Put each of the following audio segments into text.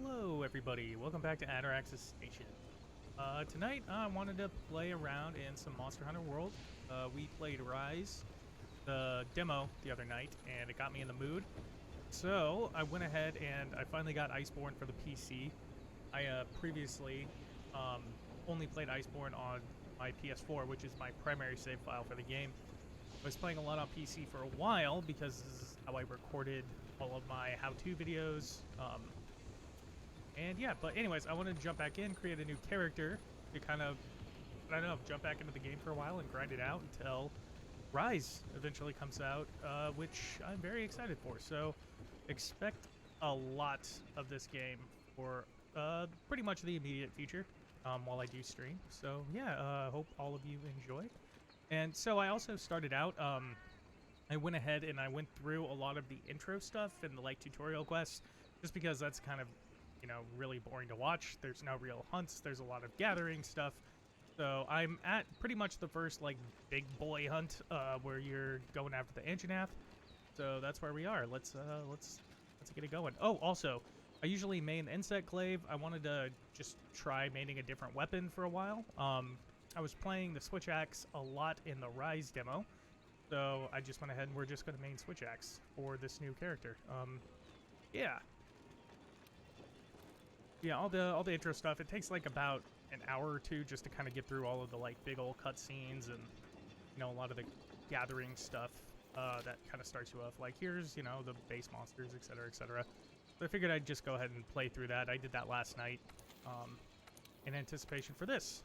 Hello, everybody. Welcome back to Atarax's Station. Tonight, I wanted to play around in some Monster Hunter World. We played Rise, the demo, the other night, and it got me in the mood. So, I went ahead and I finally got Iceborne for the PC. I previously only played Iceborne on my PS4, which is my primary save file for the game. I was playing a lot on PC for a while because this is how I recorded all of my how-to videos. And yeah, but anyways, I wanted to jump back in, create a new character to kind of, I don't know, jump back into the game for a while and grind it out until Rise eventually comes out, which I'm very excited for. So expect a lot of this game for pretty much the immediate future while I do stream. So yeah, hope all of you enjoy. And so I also started out, I went ahead and I went through a lot of the intro stuff and the like tutorial quests, just because that's kind of, you know, really boring to watch. There's no real hunts. There's a lot of gathering stuff. So I'm at pretty much the first like big boy hunt where you're going after the Anjanath. So that's where we are. Let's get it going. Oh, also, I usually main insect glaive. I wanted to just try maining a different weapon for a while. I was playing the switch axe a lot in the Rise demo. So I just went ahead and we're just going to main switch axe for this new character. Yeah. Yeah, all the intro stuff, it takes like about an hour or two just to kind of get through all of the like big old cutscenes and, you know, a lot of the gathering stuff that kind of starts you off. Like, here's, you know, the base monsters, etc., etc. So I figured I'd just go ahead and play through that. I did that last night in anticipation for this.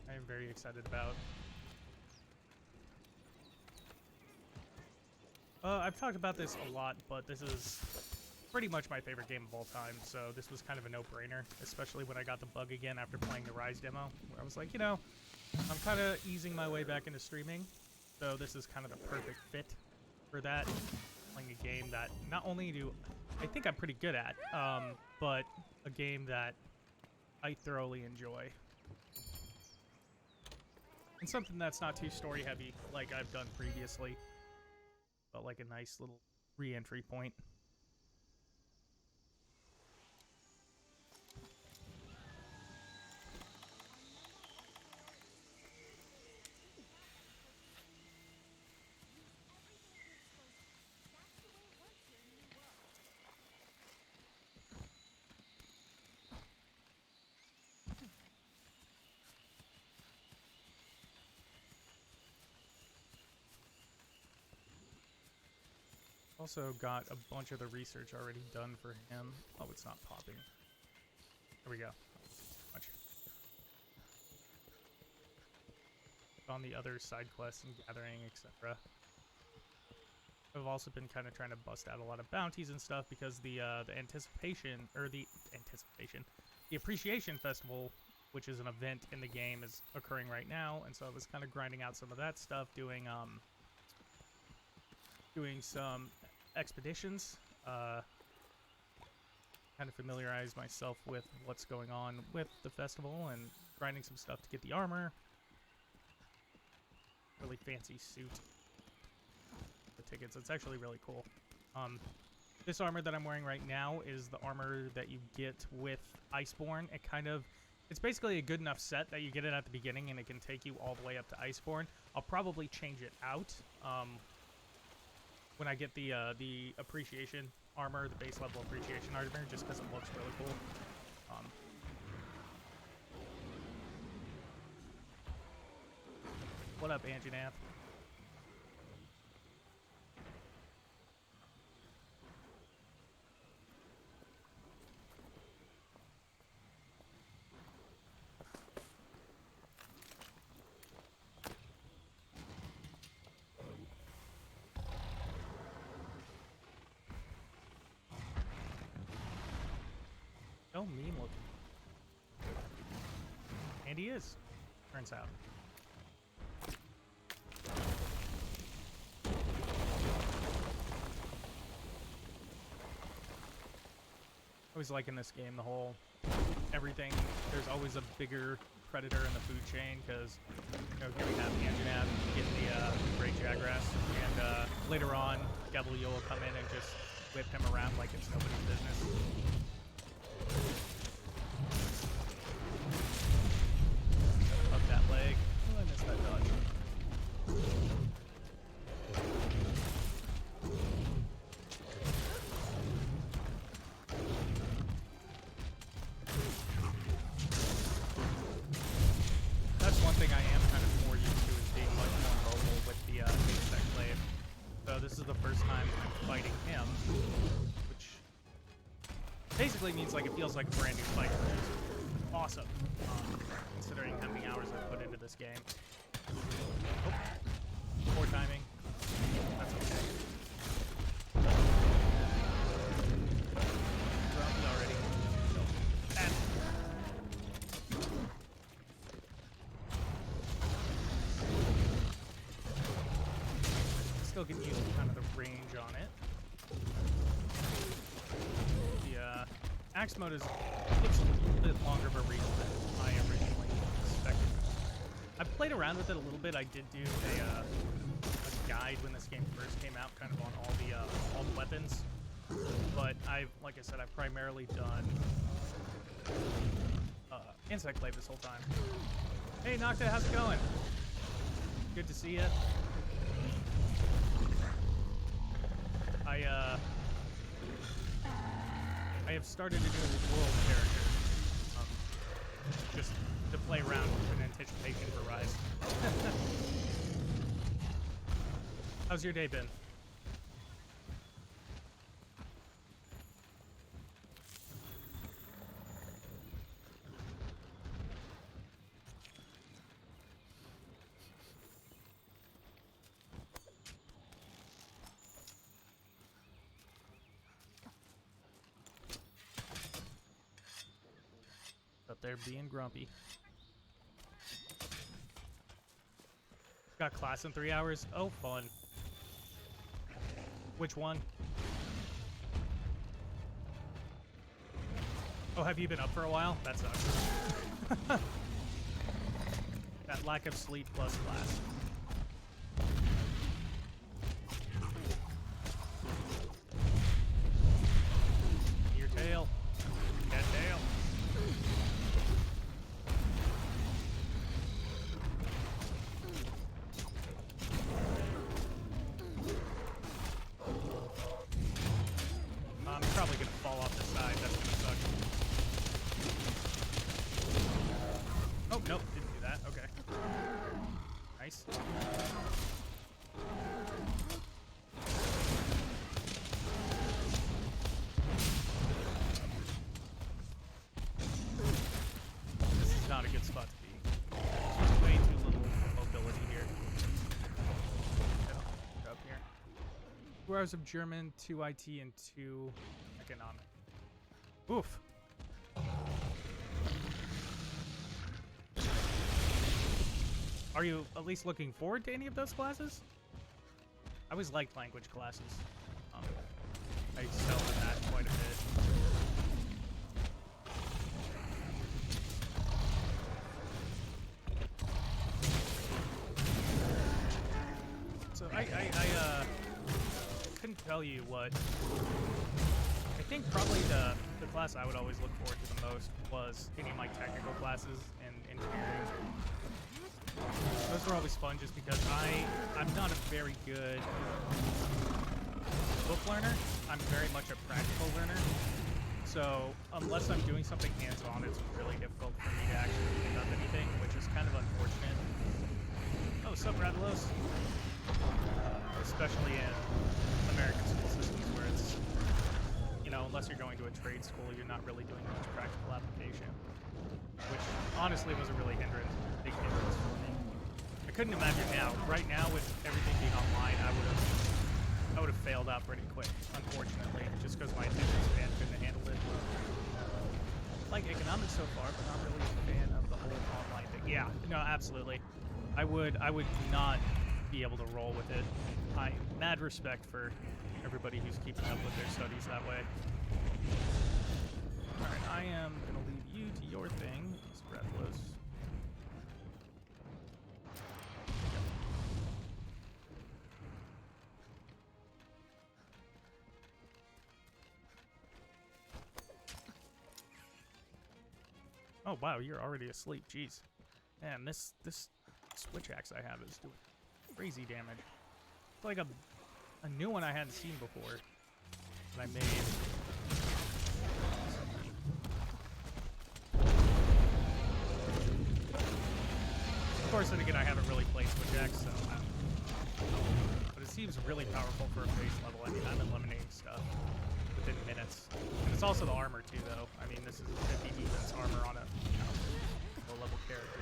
I am very excited about. I've talked about this a lot, but this is pretty much my favorite game of all time, so this was kind of a no-brainer, especially when I got the bug again after playing the Rise demo, where I was like, you know, I'm kind of easing my way back into streaming, so this is kind of the perfect fit for that. Playing a game that not only do I think I'm pretty good at, but a game that I thoroughly enjoy. And something that's not too story-heavy like I've done previously, but like a nice little re-entry point. Also got a bunch of the research already done for him. Oh, it's not popping. There we go. Much. On the other side quests and gathering, etc. I've also been kind of trying to bust out a lot of bounties and stuff because the appreciation festival, which is an event in the game, is occurring right now, and so I was kind of grinding out some of that stuff, doing some expeditions, kind of familiarize myself with what's going on with the festival and grinding some stuff to get the armor. Really fancy suit. The tickets, it's actually really cool. This armor that I'm wearing right now is the armor that you get with Iceborne. It's basically a good enough set that you get it at the beginning and it can take you all the way up to Iceborne. I'll probably change it out when I get the appreciation armor, the base level appreciation armor, just because it looks really cool. What up, Anjanath? So mean looking. And he is, turns out. I always like in this game the whole everything. There's always a bigger predator in the food chain because, you know, here we have Anjanath getting the Great Jagras, and later on, Gabriel will come in and just whip him around like it's nobody's business. Up that leg. Oh, I missed that dodge. That's one thing I am kind of more used to, is being much more mobile with the insect glaive. So this is the first time I'm fighting him, which basically means like it feels like a brand new fight, which is awesome, considering how many hours I put into this game. Oh, poor timing. That's okay. Grumpy already. And still can use kind of the range on it. The axe mode looks a little bit longer of a reach than I originally expected. I've played around with it a little bit. I did do a guide when this game first came out, kind of on all the weapons. But like I said, I've primarily done insect glaive this whole time. Hey, Nocta, how's it going? Good to see you. I have started a new world character, just to play around with an anticipation for Rise. How's your day been? Up there being grumpy. Got class in 3 hours? Oh, fun. Which one? Oh, have you been up for a while? That sucks. That lack of sleep plus class. Your tail. That tail. I'm probably gonna fall off the side. That's gonna suck. Oh, nope, didn't do that. Okay. Nice. This is not a good spot to be. There's way too little mobility here. Up here. 2 hours of German, 2 IT, and 2 economic. Oof. Are you at least looking forward to any of those classes? I always liked language classes. I excelled in that quite a bit. So I couldn't tell you what. I think probably the class I would always look forward to the most was any of my technical classes in engineering. Those were always fun just because I'm not a very good book learner. I'm very much a practical learner. So unless I'm doing something hands-on, it's really difficult for me to actually pick up anything, which is kind of unfortunate. Oh, sup, Radlos? Especially in American school systems where it's, you know, unless you're going to a trade school, you're not really doing much practical application, which honestly was a really big hindrance for me. I couldn't imagine now. Right now, with everything being online, I would have failed out pretty quick, unfortunately, just because my attention span couldn't handle it. I like economics so far, but not really a fan of the whole online thing. Yeah, no, absolutely. I would not be able to roll with it. I mad respect for everybody who's keeping up with their studies that way. Alright, I am gonna leave you to your thing. These breathless. Oh wow, you're already asleep. Jeez. Man, this switch axe I have is doing crazy damage. It's like a new one I hadn't seen before that I made. Of course, then again, I haven't really played switch axe, so I don't know. But it seems really powerful for a base level. I mean, I'm eliminating stuff within minutes. And it's also the armor too, though. I mean, this is 50 defense armor on a low-level character.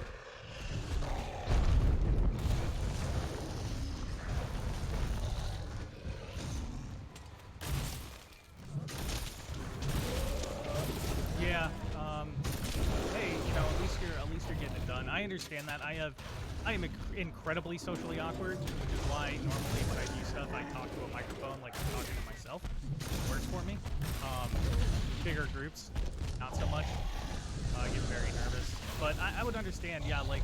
Yeah. Hey, you know, at least you're getting it done. I understand that. I am incredibly socially awkward, which is why normally when I do stuff, I talk to a microphone like I'm talking to myself. It works for me. Bigger groups, not so much. I get very nervous. But I would understand, yeah, like,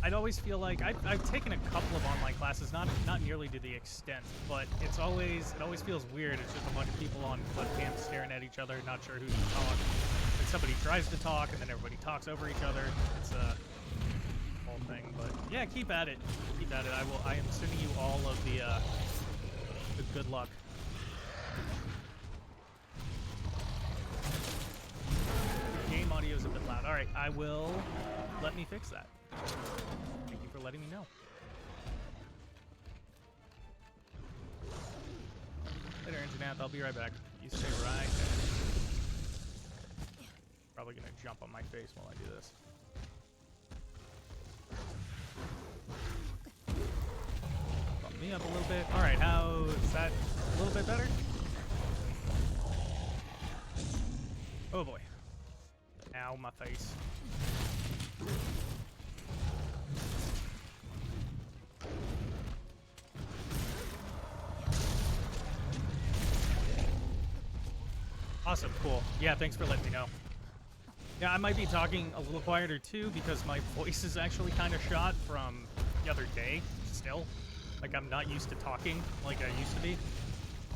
I'd always feel like I've taken a couple of online classes, not nearly to the extent, but it always feels weird. It's just a bunch of people on webcams staring at each other, not sure who to talk. And somebody tries to talk, and then everybody talks over each other. It's a whole thing, but yeah, keep at it. Keep at it. I am sending you all of the good luck. The game audio is a bit loud. All right, I will. Let me fix that. Thank you for letting me know. Later, Internet. I'll be right back. You stay right there. Probably gonna jump on my face while I do this. Bump me up a little bit. All right, how is that? A little bit better? Oh boy. Ow, my face. Awesome, cool. Yeah, thanks for letting me know. Yeah, I might be talking a little quieter too because my voice is actually kind of shot from the other day still. Like, I'm not used to talking like I used to be.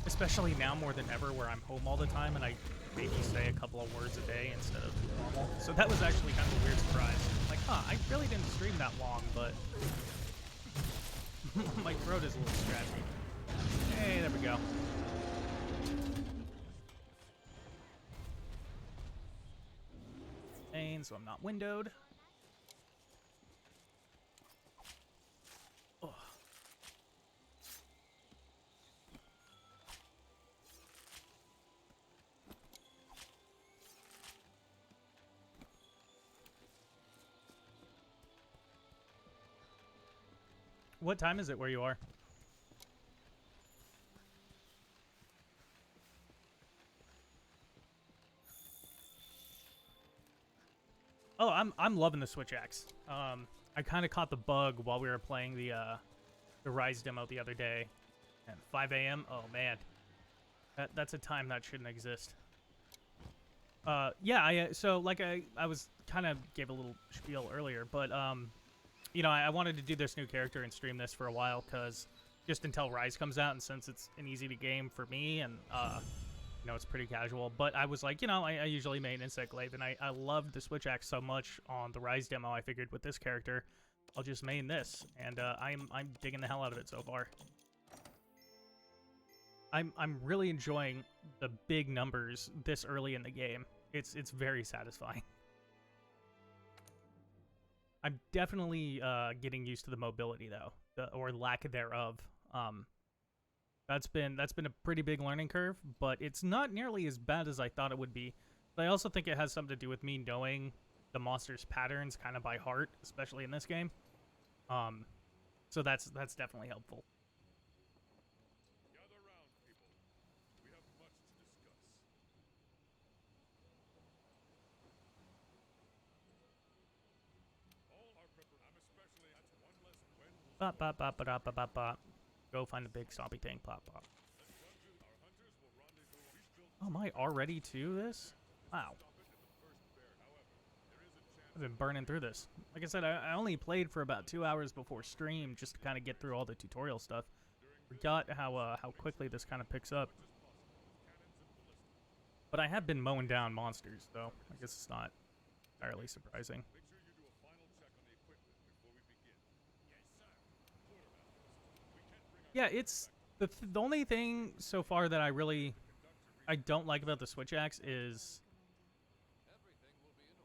Especially now more than ever where I'm home all the time and I maybe say a couple of words a day instead of normal. So that was actually kind of a weird surprise. Like, huh, I really didn't stream that long, but my throat is a little scratchy. Hey, there we go. So I'm not windowed. Ugh. What time is it where you are? Oh, I'm loving the switch axe. I kind of caught the bug while we were playing the Rise demo the other day at 5 a.m. Oh man, that's a time that shouldn't exist. Yeah, so like I was kind of gave a little spiel earlier, but you know, I wanted to do this new character and stream this for a while because just until Rise comes out, and since it's an easy to game for me and you know, it's pretty casual, but I was like, you know, I usually main Insect Glaive, and I loved the Switch Axe so much on the Rise demo, I figured with this character, I'll just main this, and I'm digging the hell out of it so far. I'm really enjoying the big numbers this early in the game. It's very satisfying. I'm definitely getting used to the mobility though, or lack thereof. That's been a pretty big learning curve, but it's not nearly as bad as I thought it would be. But I also think it has something to do with me knowing the monsters' patterns kind of by heart, especially in this game. So that's definitely helpful. Gather round, people. We have much to discuss. All our I'm especially at one less when Bop, bop, bop, bop, bop, bop, bop. Go find the big stompy thing. Plop, plop. Oh, am I already to this? Wow. I've been burning through this. Like I said, I only played for about 2 hours before stream just to kind of get through all the tutorial stuff. Forgot how quickly this kind of picks up. But I have been mowing down monsters, so I guess it's not entirely surprising. Make sure you do a final check on the equipment before we begin. Yes, sir. Quartermaster, we can't bring our Yeah, it's the only thing so far that I don't like about the switch axe is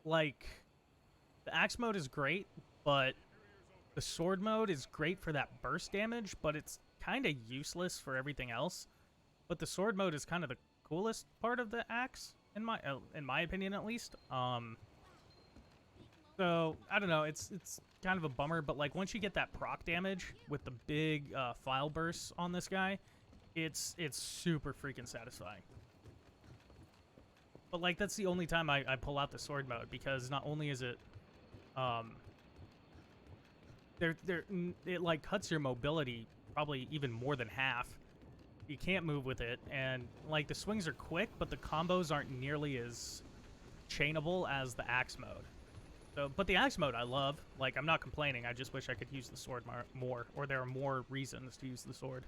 like the axe mode is great, but the sword mode is great for that burst damage, but it's kind of useless for everything else. But the sword mode is kind of the coolest part of the axe, in my opinion at least. So I don't know. It's kind of a bummer, but like once you get that proc damage with the big file bursts on this guy, it's super freaking satisfying. But like that's the only time I pull out the sword mode, because not only is it it like cuts your mobility probably even more than half. You can't move with it, and like the swings are quick, but the combos aren't nearly as chainable as the axe mode. So, but the axe mode I love. Like, I'm not complaining. I just wish I could use the sword more, or there are more reasons to use the sword.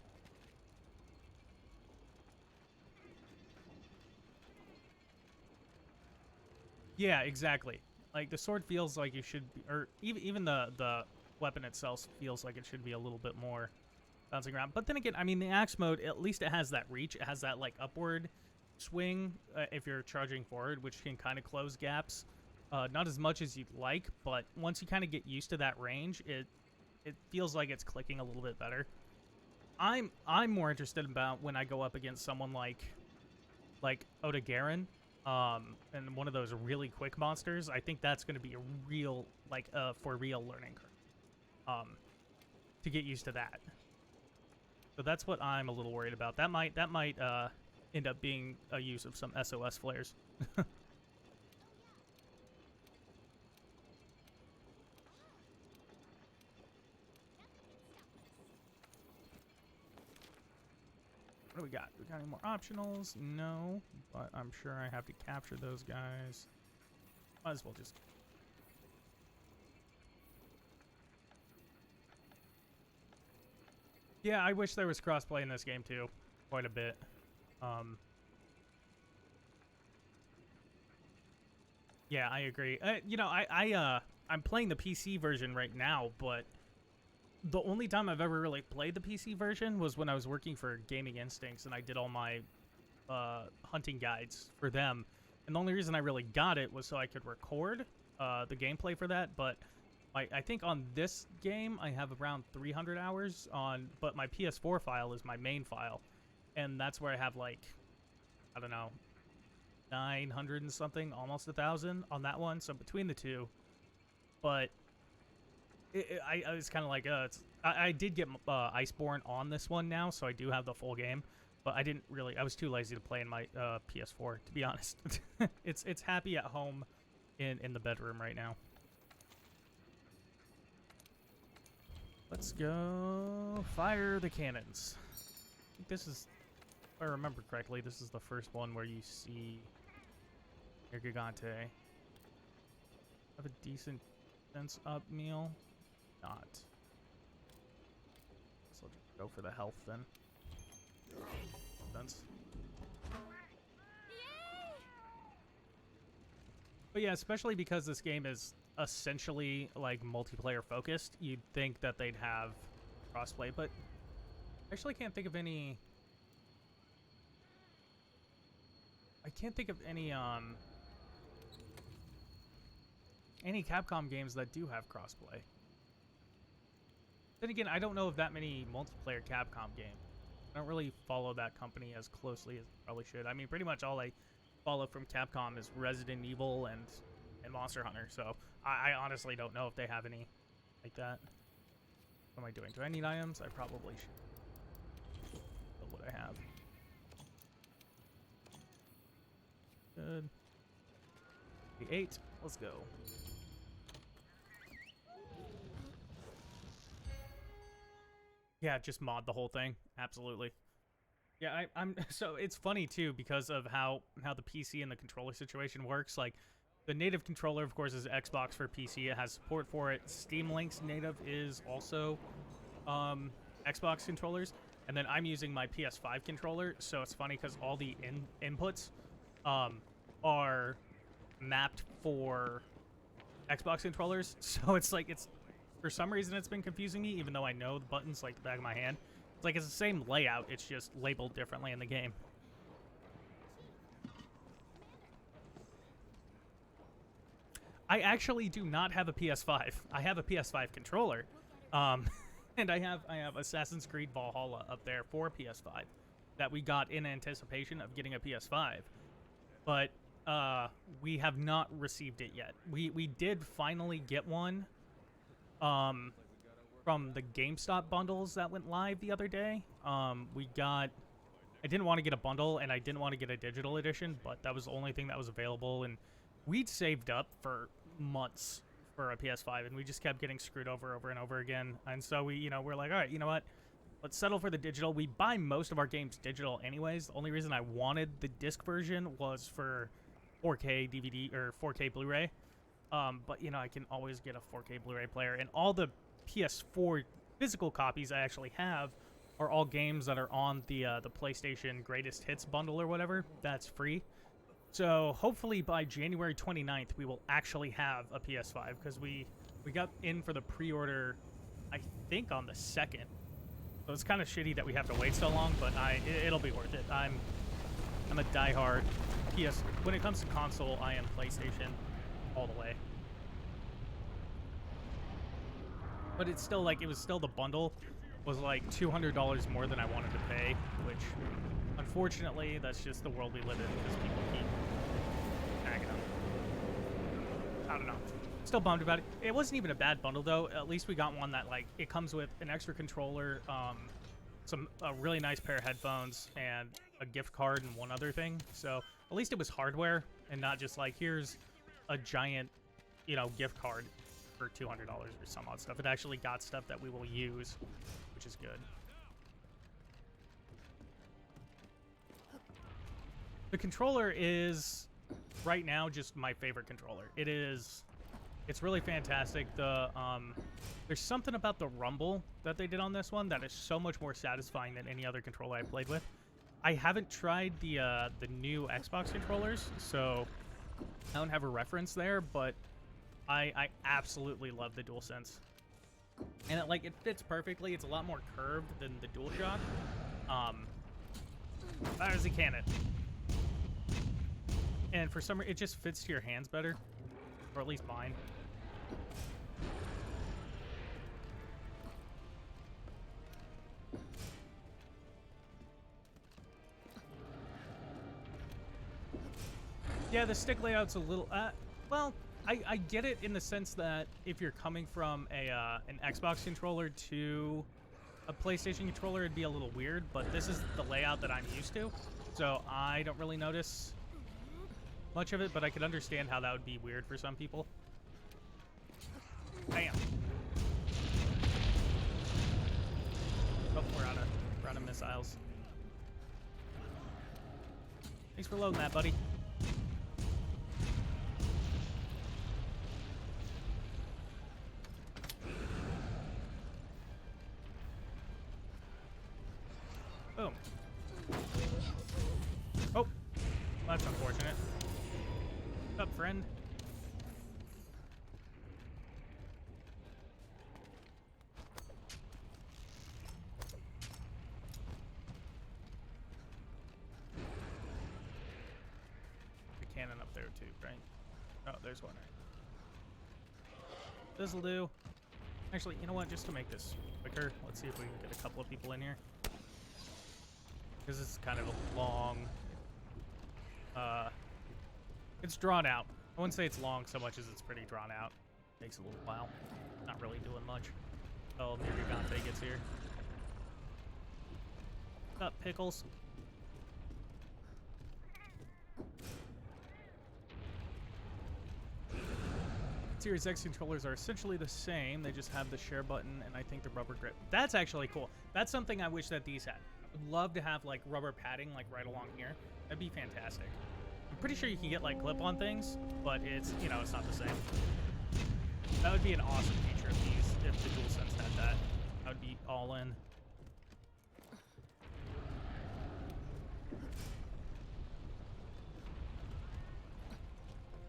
Yeah, exactly. Like the sword feels like you should be, or even the weapon itself feels like it should be a little bit more bouncing around. But then again, I mean, the axe mode, at least it has that reach. It has that like upward swing if you're charging forward, which can kind of close gaps. Not as much as you'd like, but once you kind of get used to that range, it feels like it's clicking a little bit better. I'm more interested about when I go up against someone like Oda Garen, and one of those really quick monsters. I think that's going to be a real for real learning curve, to get used to that. So that's what I'm a little worried about. That might end up being a use of some SOS flares. What do we got? We got any more optionals? No, but I'm sure I have to capture those guys. Might as well just... Yeah, I wish there was crossplay in this game too, quite a bit. Yeah, I agree. You know, I'm playing the PC version right now, but the only time I've ever really played the PC version was when I was working for Gaming Instincts, and I did all my hunting guides for them. And the only reason I really got it was so I could record the gameplay for that. But I think on this game I have around 300 hours on, but my PS4 file is my main file, and that's where I have like, I don't know, 900 and something, almost 1,000 on that one. So between the two, but I was kind of like, I did get Iceborne on this one now, so I do have the full game. But I didn't really. I was too lazy to play in my PS4, to be honest. It's happy at home, in the bedroom right now. Let's go fire the cannons. I think this is, if I remember correctly, this is the first one where you see your Gigante. Have a decent defense up meal. Not. So I'll just go for the health then. Defense. But yeah, especially because this game is essentially like multiplayer focused, you'd think that they'd have crossplay, but I actually can't think of any. I can't think of any Capcom games that do have crossplay. Then again, I don't know of that many multiplayer Capcom games. I don't really follow that company as closely as I probably should. I mean, pretty much all I follow from Capcom is Resident Evil and Monster Hunter, so I honestly don't know if they have any like that. What am I doing? Do I need items? I probably should. But what I have. Good. 8. Let's go. Yeah, just mod the whole thing. Absolutely. Yeah, I'm so it's funny too because of how the PC and the controller situation works. Like the native controller, of course, is Xbox for PC. It has support for it. Steam Link's native is also Xbox controllers, and then I'm using my PS5 controller. So it's funny because all the inputs are mapped for Xbox controllers. So it's like, it's, for some reason it's been confusing me, even though I know the buttons like the back of my hand. It's like it's the same layout, it's just labeled differently in the game. I actually do not have a PS5. I have a PS5 controller, and I have Assassin's Creed Valhalla up there for PS5 that we got in anticipation of getting a PS5, but we have not received it yet. We did finally get one from the GameStop bundles that went live the other day. We got. I didn't want to get a bundle, and I didn't want to get a digital edition, but that was the only thing that was available, and we'd saved up for months for a PS5, and we just kept getting screwed over and over again. And so we're like, all right, you know what? Let's settle for the digital. We buy most of our games digital anyways. The only reason I wanted the disc version was for 4K DVD or 4K Blu-ray. But I can always get a 4K Blu-ray player, and all the PS4 physical copies I actually have are all games that are on the PlayStation Greatest Hits bundle or whatever. That's free. So hopefully by January 29th, we will actually have a PS5, because we got in for the pre-order, I think, on the 2nd. So it's kind of shitty that we have to wait so long, but it'll be worth it. I'm a diehard PS. When it comes to console, I am PlayStation all the way. But it's still like, it was still, the bundle was like $200 more than I wanted to pay, which unfortunately that's just the world we live in, because people keep nagging them. I don't know. Still bummed about it. It wasn't even a bad bundle though. At least we got one that, like, it comes with an extra controller, a really nice pair of headphones, and a gift card and one other thing. So at least it was hardware and not just like, here's a giant, gift card for $200 or some odd stuff. It actually got stuff that we will use, which is good. The controller is right now just my favorite controller. It's really fantastic. There's something about the rumble that they did on this one that is so much more satisfying than any other controller I played with. I haven't tried the new Xbox controllers, so I don't have a reference there, but I absolutely love the DualSense. And it fits perfectly. It's a lot more curved than the DualShock. Fires a cannon. And for some reason, it just fits to your hands better. Or at least mine. Yeah, the stick layout's a little... well, I get it in the sense that if you're coming from an Xbox controller to a PlayStation controller, it'd be a little weird, but this is the layout that I'm used to, so I don't really notice much of it, but I could understand how that would be weird for some people. Bam. Oh, we're out of missiles. Thanks for loading that, buddy. Boom. Oh, that's unfortunate. What's up, friend? The cannon up there too, right? Oh, there's one right. This'll do. Actually, you know what? Just to make this quicker, let's see if we can get a couple of people in here. Because this is kind of a long... it's drawn out. I wouldn't say it's long so much as it's pretty drawn out. Takes a little while. Not really doing much. Oh, Miragante gets here. What's up, Pickles? Series X controllers are essentially the same. They just have the share button and I think the rubber grip. That's actually cool. That's something I wish that these had. I would love to have like rubber padding like right along here. That'd be fantastic. I'm pretty sure you can get like clip-on things, but it's, it's not the same. That would be an awesome feature of these if the DualSense had that. I would be all in.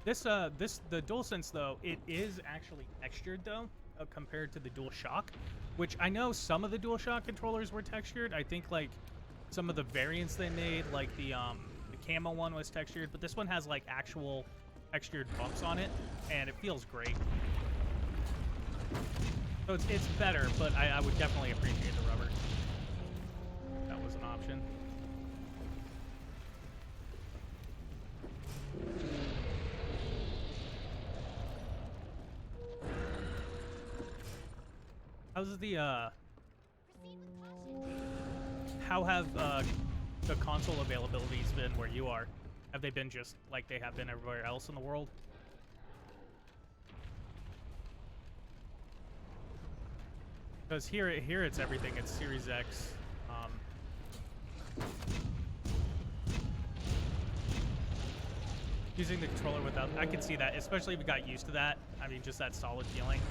The DualSense though, it is actually textured though, compared to the DualShock, which I know some of the DualShock controllers were textured. I think like some of the variants they made, like the camo one was textured, but this one has like actual textured bumps on it, and it feels great. So it's better, but I would definitely appreciate the rubber. That was an option. How's the how have the console availabilities been where you are? Have they been just like they have been everywhere else in the world? Because here it's everything. It's Series X. Using the controller without, I can see that, especially if you got used to that. I mean, just that solid feeling.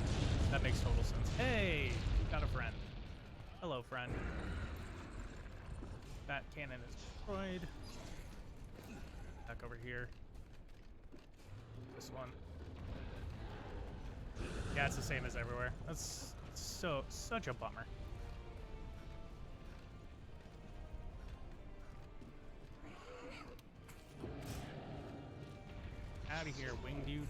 That makes total sense. Hey, got a friend. Hello, friend. That cannon is destroyed. Back over here. This one. Yeah, it's the same as everywhere. That's such a bummer. Out of here, wing dude.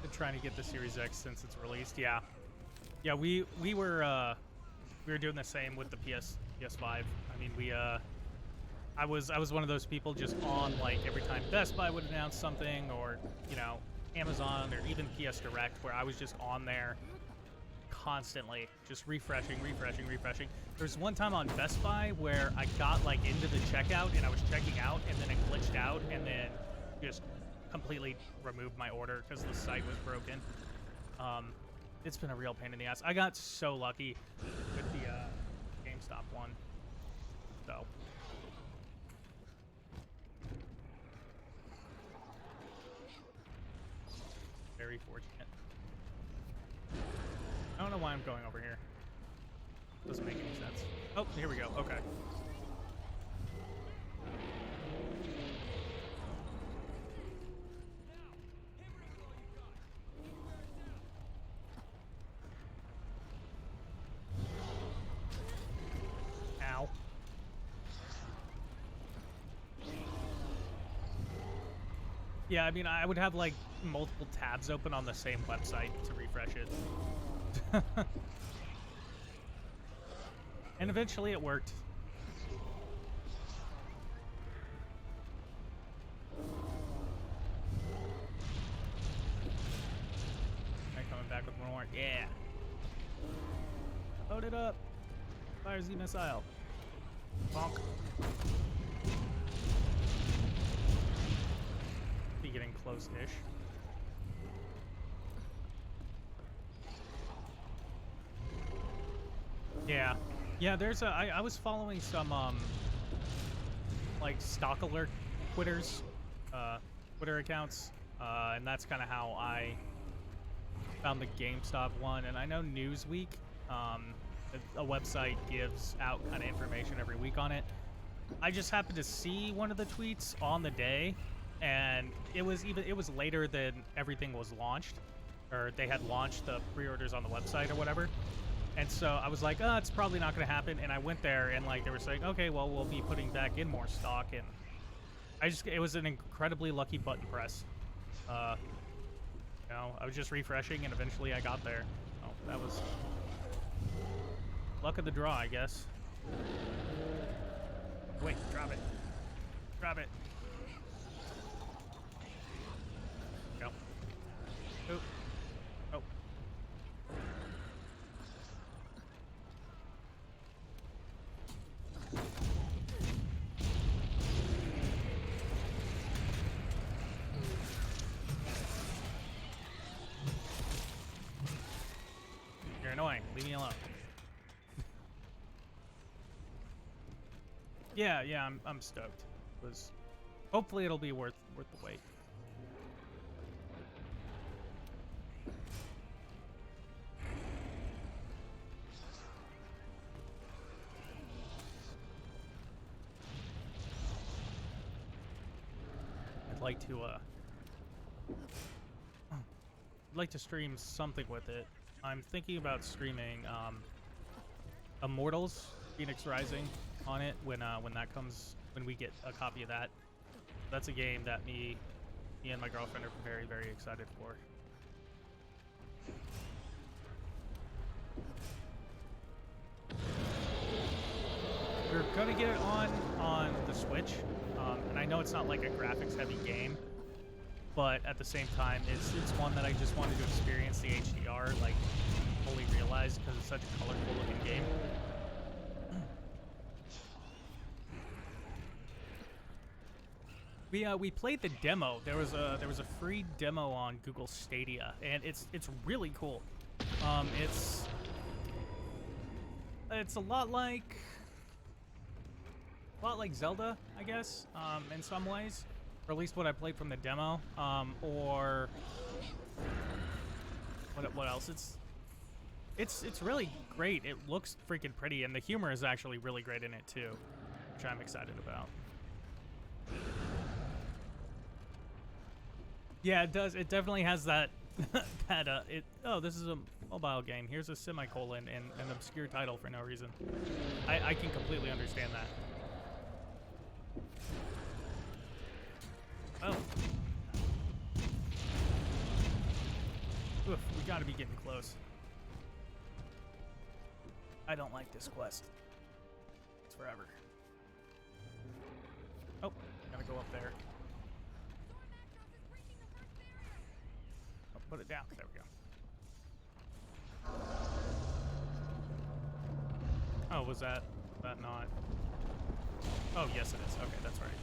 Been trying to get the Series X since it's released. Yeah, we were doing the same with the PS5. I mean, I was one of those people just on like every time Best Buy would announce something, or you know, Amazon, or even PS Direct, where I was just on there constantly, just refreshing. There's one time on Best Buy where I got like into the checkout and I was checking out, and then it glitched out, and then just completely removed my order because the site was broken. It's been a real pain in the ass. I got so lucky with the GameStop one, so. Very fortunate. I don't know why I'm going over here. Doesn't make any sense. Oh, here we go. Okay. Ow. Yeah, I mean, I would have like multiple tabs open on the same website to refresh it. And eventually it worked. I'm coming back with more. Yeah. Load it up. Fire Z missile. Bonk. Be getting close-ish. Yeah, there's a, I was following some, like, stock alert Twitter accounts, and that's kind of how I found the GameStop one. And I know Newsweek, a website, gives out kind of information every week on it. I just happened to see one of the tweets on the day, and it was later than everything was launched, or they had launched the pre-orders on the website or whatever. And so I was like, oh, it's probably not going to happen. And I went there, and like they were saying, okay, well, we'll be putting back in more stock. And it was an incredibly lucky button press. You know, I was just refreshing, and eventually I got there. Oh, that was luck of the draw, I guess. Wait, drop it. Drop it. Go. Oop. Oh. You're annoying. Leave me alone. Yeah, I'm stoked. Hopefully it'll be worth the wait. like to I'd like to stream something with it. I'm thinking about streaming Immortals Phoenix Rising on it when that comes, when we get a copy of that. That's a game that me and my girlfriend are very, very excited for. We're gonna get it on the Switch, and I know it's not like a graphics-heavy game, but at the same time, it's one that I just wanted to experience the HDR, like, fully realized, because it's such a colorful-looking game. We played the demo. There was a free demo on Google Stadia, and it's really cool. It's a lot like Zelda, I guess, in some ways, or at least what I played from the demo. Or what else? It's really great. It looks freaking pretty, and the humor is actually really great in it too, which I'm excited about. Yeah, it does. It definitely has that oh, this is a mobile game. Here's a semicolon and an obscure title for no reason. I can completely understand that. Oh. Oof, we gotta be getting close. I don't like this quest. It's forever. Oh, gotta go up there. Oh, put it down. There we go. Oh, was that not? Oh, yes it is. Okay, that's right.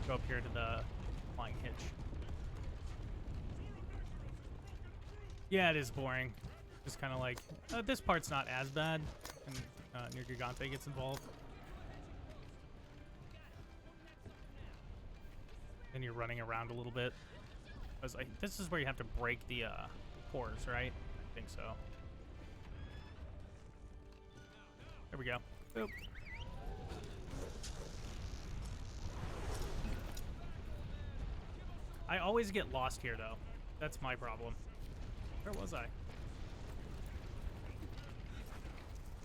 Go up here to the flying hitch. Yeah, it is boring. Just kind of like, this part's not as bad, and Gigante gets involved. Then you're running around a little bit. I was like, this is where you have to break the pores, right? I think so. There we go. Boop. I always get lost here, though. That's my problem. Where was I?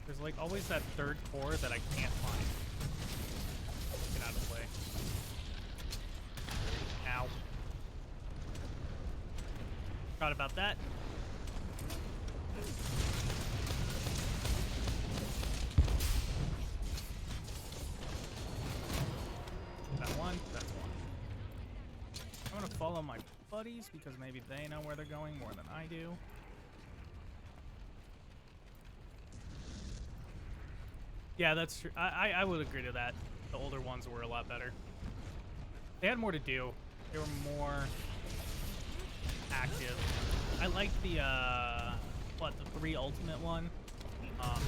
There's like always that third core that I can't find. Get out of the way. Ow. Forgot about that. That one, that's one. I'm gonna follow my buddies because maybe they know where they're going more than I do. Yeah, that's true. I would agree to that. The older ones were a lot better. They had more to do. They were more active. I liked the the 3 Ultimate one. That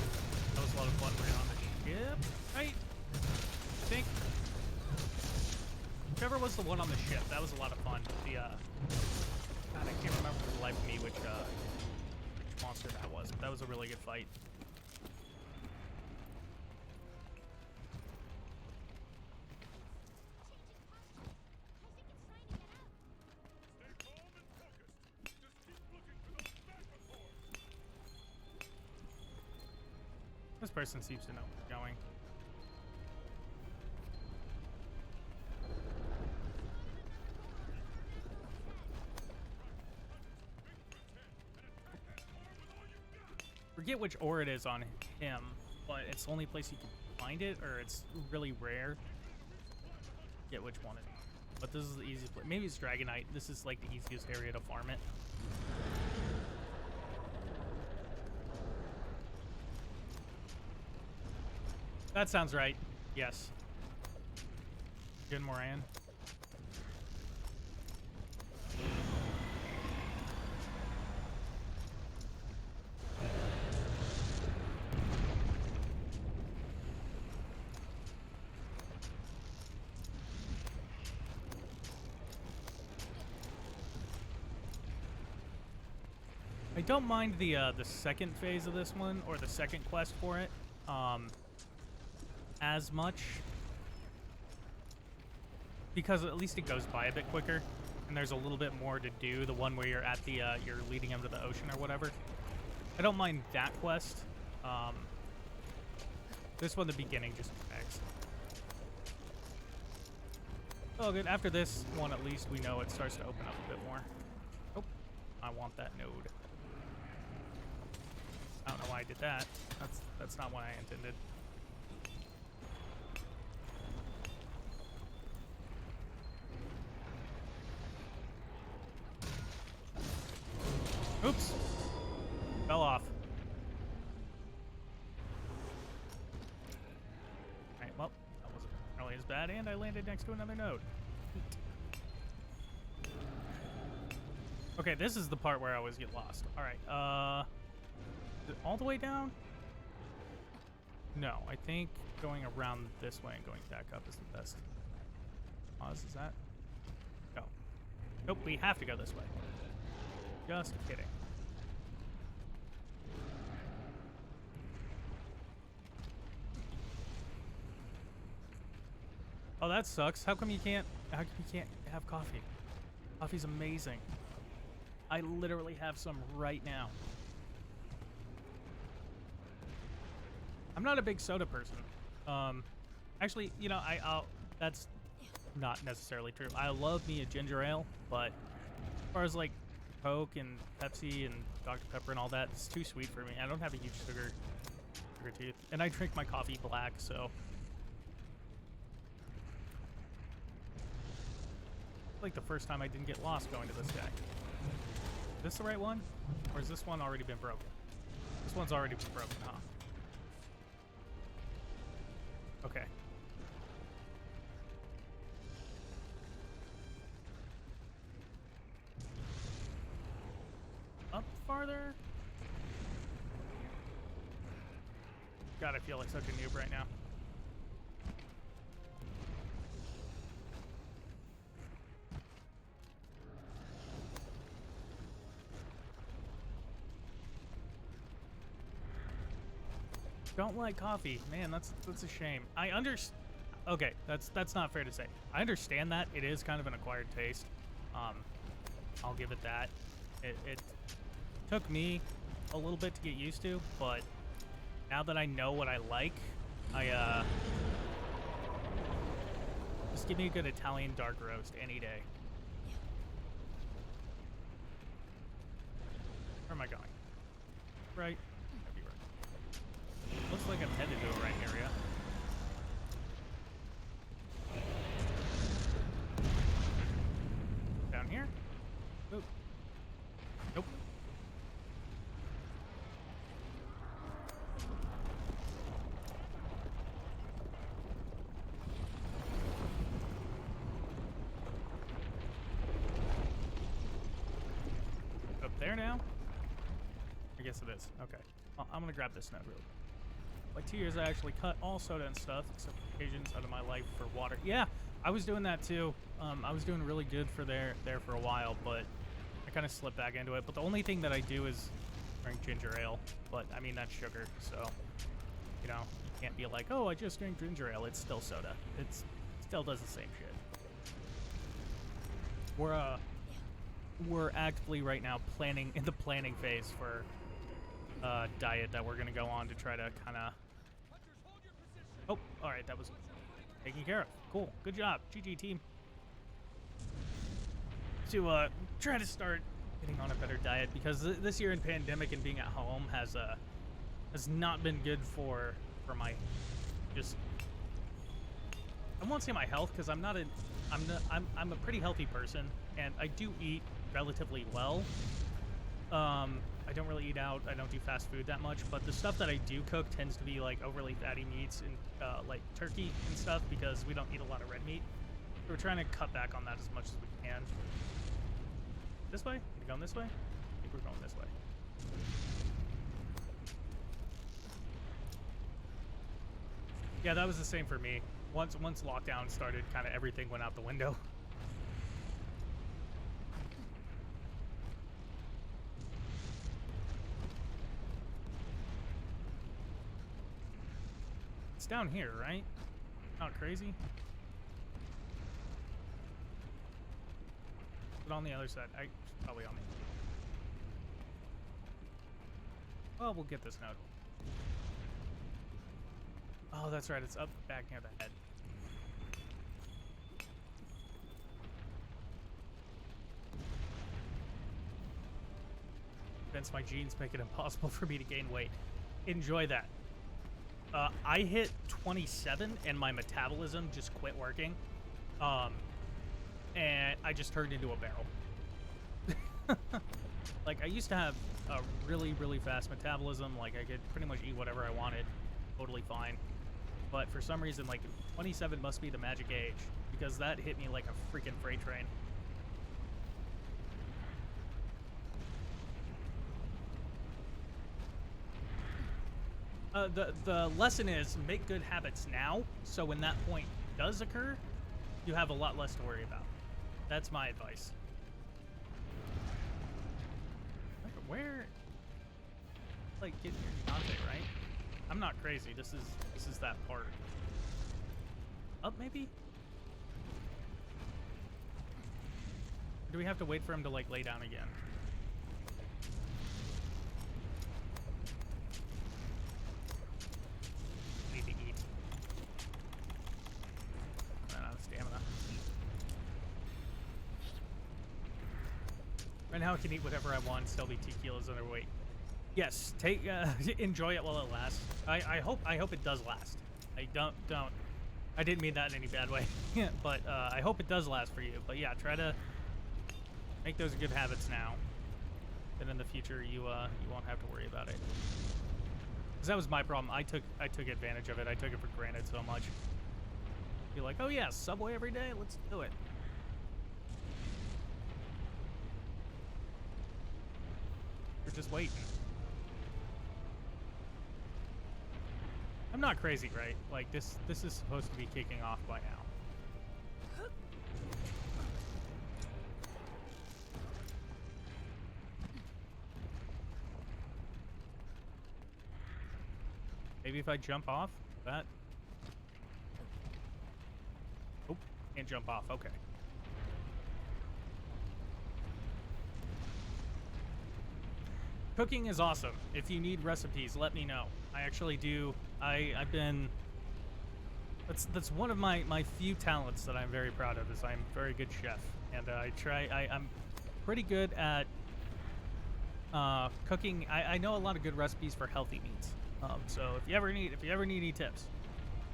was a lot of fun. We're on the ship, right? I think. Whichever was the one on the ship, that was a lot of fun. The God, I can't remember for the life of me which monster that was, but that was a really good fight. This person seems to know where we're going. Forget which ore it is on him, but it's the only place you can find it, or it's really rare. Forget which one it is. But this is the easiest place. Maybe it's Dragonite. This is like the easiest area to farm it. That sounds right. Yes. Good, Moran. I don't mind the second phase of this one, or the second quest for it, as much. because at least it goes by a bit quicker, and there's a little bit more to do. The one where you're at the you're leading him to the ocean or whatever. I don't mind that quest. This one, the beginning, just drags. Oh, good. After this one, at least we know it starts to open up a bit more. Oh, I want that node. I don't know why I did that. That's not what I intended. Oops. Fell off. Alright, well, that wasn't really as bad, and I landed next to another node. Okay, this is the part where I always get lost. Alright, is it all the way down? No, I think going around this way and going back up is the best. Pause, is that? No. Nope, we have to go this way. Just kidding. Oh, that sucks. How come you can't have coffee? Coffee's amazing. I literally have some right now. I'm not a big soda person. Actually, you know, that's not necessarily true. I love me a ginger ale, but as far as like Coke and Pepsi and Dr. Pepper and all that, it's too sweet for me. I don't have a huge sugar tooth, and I drink my coffee black, so. Like the first time I didn't get lost going to this guy. Is this the right one? Or has this one already been broken? This one's already been broken, huh? Okay. Up farther? God, I feel like such a noob right now. Don't like coffee, man. That's a shame. Okay, that's not fair to say. I understand that it is kind of an acquired taste. I'll give it that. It took me a little bit to get used to, but now that I know what I like, just give me a good Italian dark roast any day. Where am I going? Right. Looks like I'm headed to the right area. Down here? Ooh. Nope. Up there now? I guess it is. Okay. Well, I'm gonna grab this node real quick. Like 2 years, I actually cut all soda and stuff, except occasions out of my life for water. Yeah, I was doing that too. I was doing really good for there for a while, but I kind of slipped back into it. But the only thing that I do is drink ginger ale. But I mean, that's sugar, so you know, you can't be like, oh, I just drink ginger ale. It's still soda. It still does the same shit. We're actively right now planning in the planning phase for diet that we're gonna go on to try to kind of. Oh, all right, that was taken care of. Cool, good job, GG team. To try to start getting on a better diet, because this year in pandemic and being at home has not been good for my just. I won't say my health, because I'm a pretty healthy person, and I do eat relatively well. I don't really eat out. I don't do fast food that much, but the stuff that I do cook tends to be like overly fatty meats and like turkey and stuff, because we don't eat a lot of red meat. So we're trying to cut back on that as much as we can. This way? Are we going this way? I think we're going this way. Yeah, that was the same for me. Once lockdown started, kind of everything went out the window. It's down here, right? Not crazy? it on the other side? Probably on me. Well, we'll get this node. Oh, that's right. It's up back near the head. Vince, my genes make it impossible for me to gain weight. Enjoy that. I hit 27 and my metabolism just quit working. And I just turned into a barrel. Like, I used to have a really, really fast metabolism. Like, I could pretty much eat whatever I wanted. Totally fine. But for some reason, like, 27 must be the magic age. Because that hit me like a freaking freight train. The lesson is make good habits now, so when that point does occur, you have a lot less to worry about. That's my advice. Where? Like, get near Dante, right? I'm not crazy. This is that part. Up, maybe? Or do we have to wait for him to, like, lay down again? Need to eat. Ran out of stamina. Right now I can eat whatever I want, still be 2 kilos underweight. Yes, take enjoy it while it lasts. I hope it does last. I didn't mean that in any bad way. But I hope it does last for you. But yeah, try to make those good habits now. And in the future you won't have to worry about it. Because that was my problem. I took advantage of it. I took it for granted so much. You're like, oh yeah, Subway every day? Let's do it. We're just waiting. I'm not crazy, right? Like, this is supposed to be kicking off by now. Maybe if I jump off, that... Oh, can't jump off, okay. Cooking is awesome. If you need recipes, let me know. I actually do. I've been... That's one of my few talents that I'm very proud of, is I'm a very good chef. And I'm pretty good at cooking. I know a lot of good recipes for healthy meats. So if you ever need any tips,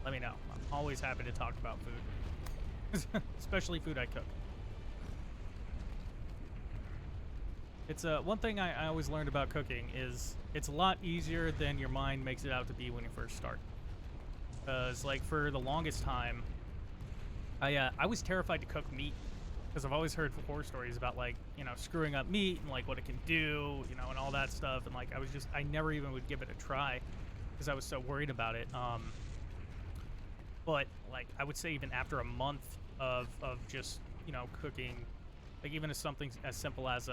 let me know. I'm always happy to talk about food. Especially food I cook. It's one thing I always learned about cooking is it's a lot easier than your mind makes it out to be when you first start. Because, like, for the longest time, I was terrified to cook meat because I've always heard horror stories about, like, you know, screwing up meat and, like, what it can do, you know, and all that stuff. And, like, I never even would give it a try because I was so worried about it. But, like, I would say even after a month of just, you know, cooking, like, even as something as simple as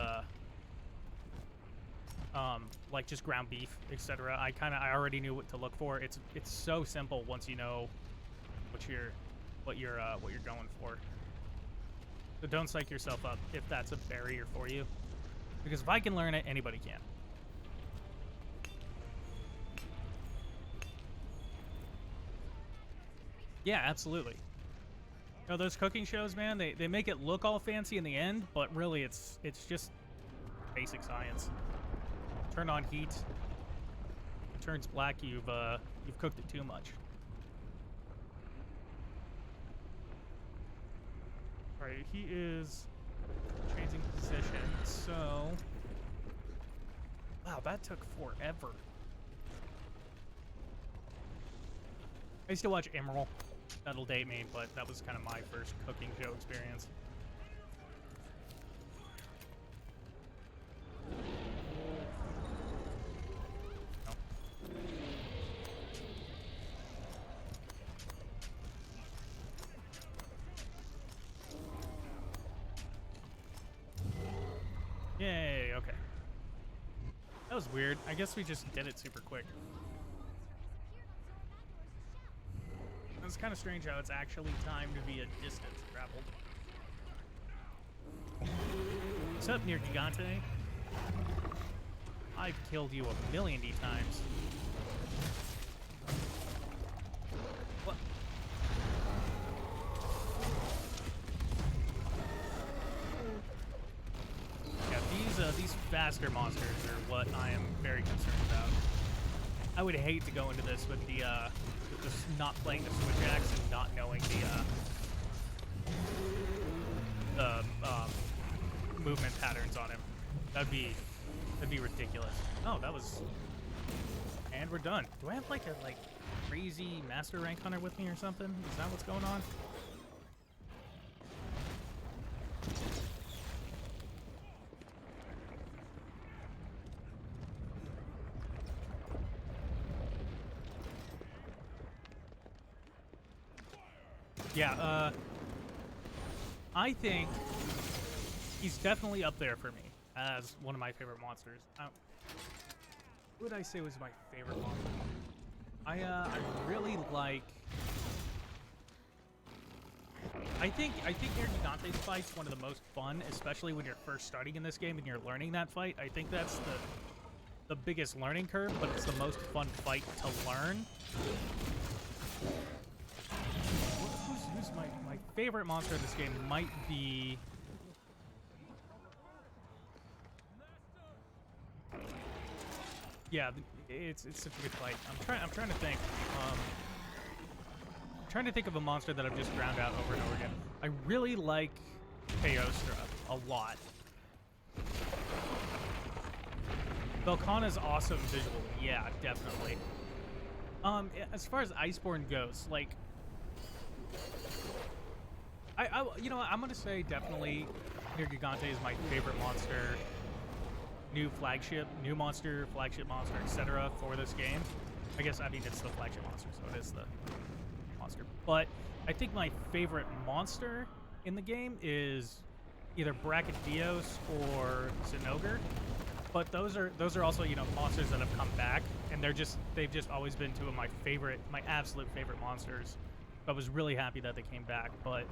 like just ground beef, etc. I already knew what to look for. It's so simple once you know what you're going for. So don't psych yourself up if that's a barrier for you, because if I can learn it, anybody can. Yeah, absolutely. You know, those cooking shows, man, they make it look all fancy in the end, but really it's just basic science. Turn on heat. If it turns black, you've cooked it too much. All right, he is changing position. So, wow, that took forever. I used to watch Emerald. That'll date me, but that was kind of my first cooking show experience. Yay, okay. That was weird. I guess we just did it super quick. It's kind of strange how it's actually timed via distance traveled. What's up, Near Gigante? I've killed you a million times. What? Yeah, these faster monsters are what I am very concerned about. I would hate to go into this with the not playing the switch axe and not knowing the movement patterns on him. That'd be ridiculous. Oh, that was, and we're done. Do I have like a crazy master rank hunter with me or something? Is that what's going on? Yeah, I think he's definitely up there for me as one of my favorite monsters. Who would I say was my favorite monster? I really like. I think Air Gigante's fight's one of the most fun, especially when you're first starting in this game and you're learning that fight. I think that's the biggest learning curve, but it's the most fun fight to learn. Who's my favorite monster in this game might be. Yeah, it's such a good fight. I'm trying to think. Trying to think of a monster that I've just ground out over and over again. I really like Teostra a lot. Velkhana's awesome visually. Yeah, definitely. As far as Iceborne goes, like, you know what, I'm gonna say definitely Near Gigante is my favorite monster. New flagship, new monster, flagship monster, etc. for this game. I guess, I mean, it's the flagship monster, so it is the monster. But I think my favorite monster in the game is either Brachydios or Zinogre. But those are also, you know, monsters that have come back, and they've just always been two of my absolute favorite monsters. I was really happy that they came back, but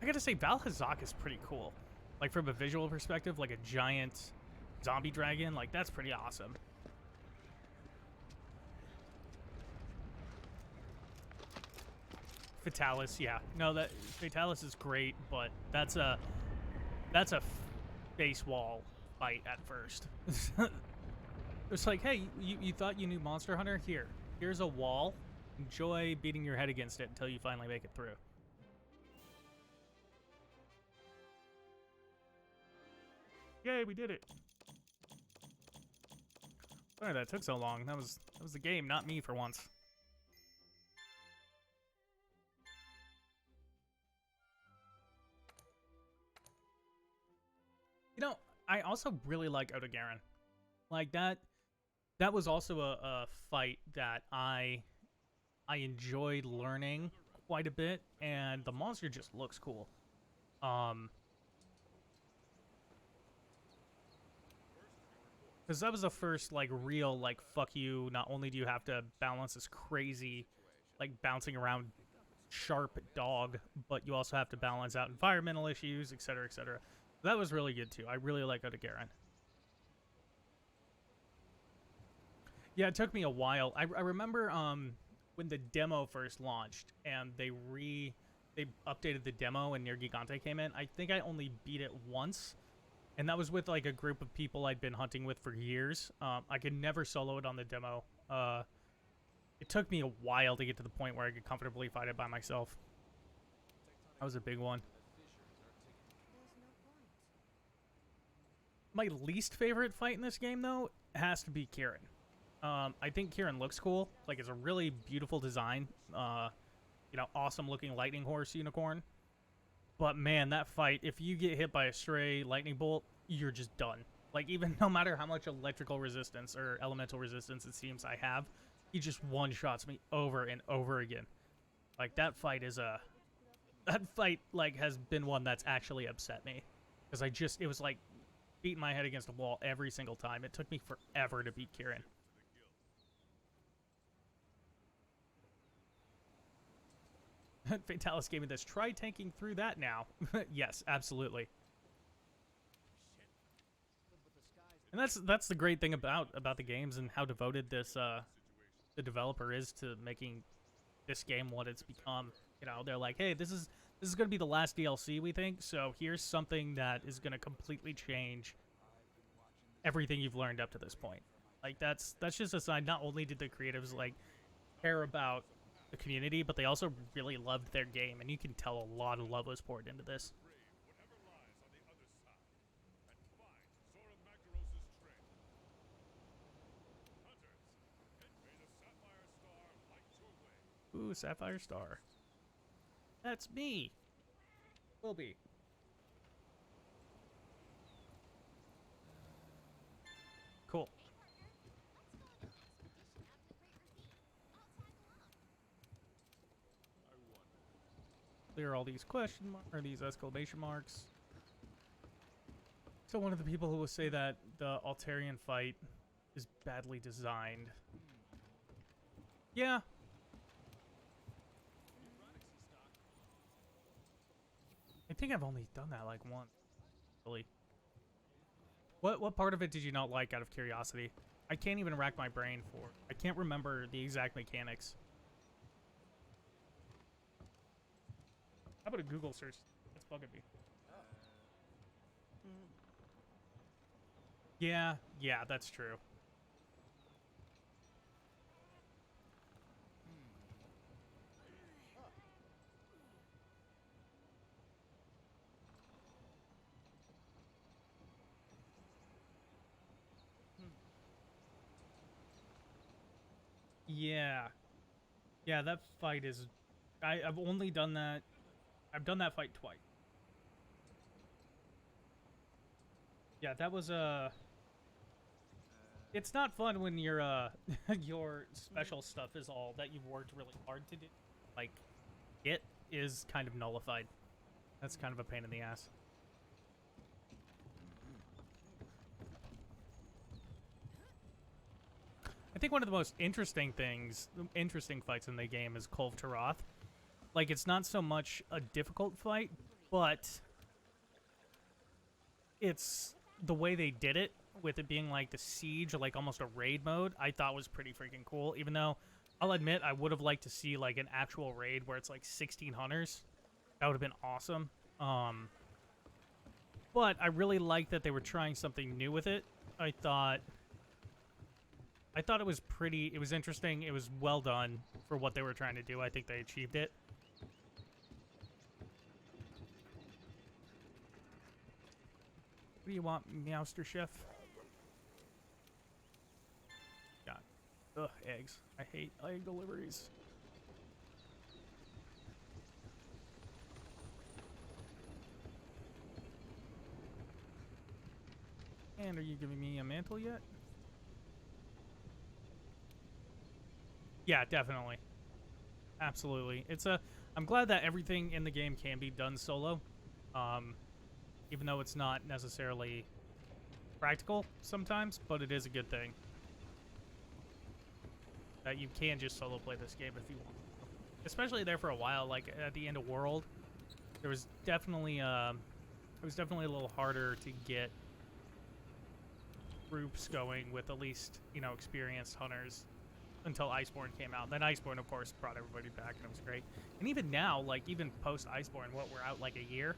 I gotta say, Valhazak is pretty cool. Like, from a visual perspective, like a giant zombie dragon, like, that's pretty awesome. Fatalis, yeah. No, Fatalis is great, but that's a face wall fight at first. It's like, hey, you thought you knew Monster Hunter? Here's a wall. Enjoy beating your head against it until you finally make it through. Yay, we did it. Sorry that took so long. That was the game, not me for once. You know, I also really like Otogaron. Like, that was also a fight that I enjoyed learning quite a bit, and the monster just looks cool. Because that was the first, like, real, like, fuck you, not only do you have to balance this crazy, like, bouncing around sharp dog, but you also have to balance out environmental issues, etc., etc. That was really good, too. I really like Otogaron. Yeah, it took me a while. I remember when the demo first launched, and they updated the demo and Near Gigante came in. I think I only beat it once. And that was with, like, a group of people I'd been hunting with for years. I could never solo it on the demo. It took me a while to get to the point where I could comfortably fight it by myself. That was a big one. My least favorite fight in this game, though, has to be Kieran. I think Kieran looks cool. Like, it's a really beautiful design. You know, awesome-looking lightning horse unicorn. But, man, that fight, if you get hit by a stray lightning bolt, you're just done. Like, even no matter how much electrical resistance or elemental resistance it seems I have, he just one-shots me over and over again. Like, that fight is that fight, like, has been one that's actually upset me. Because it was like beating my head against a wall every single time. It took me forever to beat Kieran. Fatalis gave me this. Try tanking through that now. Yes, absolutely. And that's the great thing about the games and how devoted this the developer is to making this game what it's become. You know, they're like, hey, this is going to be the last DLC, we think. So here's something that is going to completely change everything you've learned up to this point. Like that's just a sign. Not only did the creatives like care about the community, but they also really loved their game, and you can tell a lot of love was poured into this. Ooh, Sapphire Star. That's me. Will be. Cool. Clear all these question marks, or these exclamation marks. So one of the people who will say that the Altarian fight is badly designed. Yeah. I think I've only done that like once. Really. What part of it did you not like out of curiosity? I can't even rack my brain for. I can't remember the exact mechanics. How about a Google search? That's bugging me. Yeah, that's true. Yeah. Yeah, that fight is... I've only done that... I've done that fight twice. Yeah, that was it's not fun when your your special stuff is all that you've worked really hard to do. Like, it is kind of nullified. That's kind of a pain in the ass. I think one of the most interesting fights in the game is Kolv Taroth. Like, it's not so much a difficult fight, but it's the way they did it, with it being like the siege, like almost a raid mode, I thought was pretty freaking cool. Even though, I'll admit, I would have liked to see like an actual raid where it's like 16 hunters. That would have been awesome. But I really liked that they were trying something new with it. I thought it was it was interesting. It was well done for what they were trying to do. I think they achieved it. What do you want, Meowster Chef? God. Ugh, eggs. I hate egg deliveries. And are you giving me a mantle yet? Yeah, definitely. Absolutely. I'm glad that everything in the game can be done solo. Even though it's not necessarily practical sometimes, but it is a good thing. That you can just solo play this game if you want. Especially there for a while, like at the end of World, there was definitely it was definitely a little harder to get groups going with at least, you know, experienced hunters until Iceborne came out. Then Iceborne, of course, brought everybody back, and it was great. And even now, like even post Iceborne, what we're out like a year,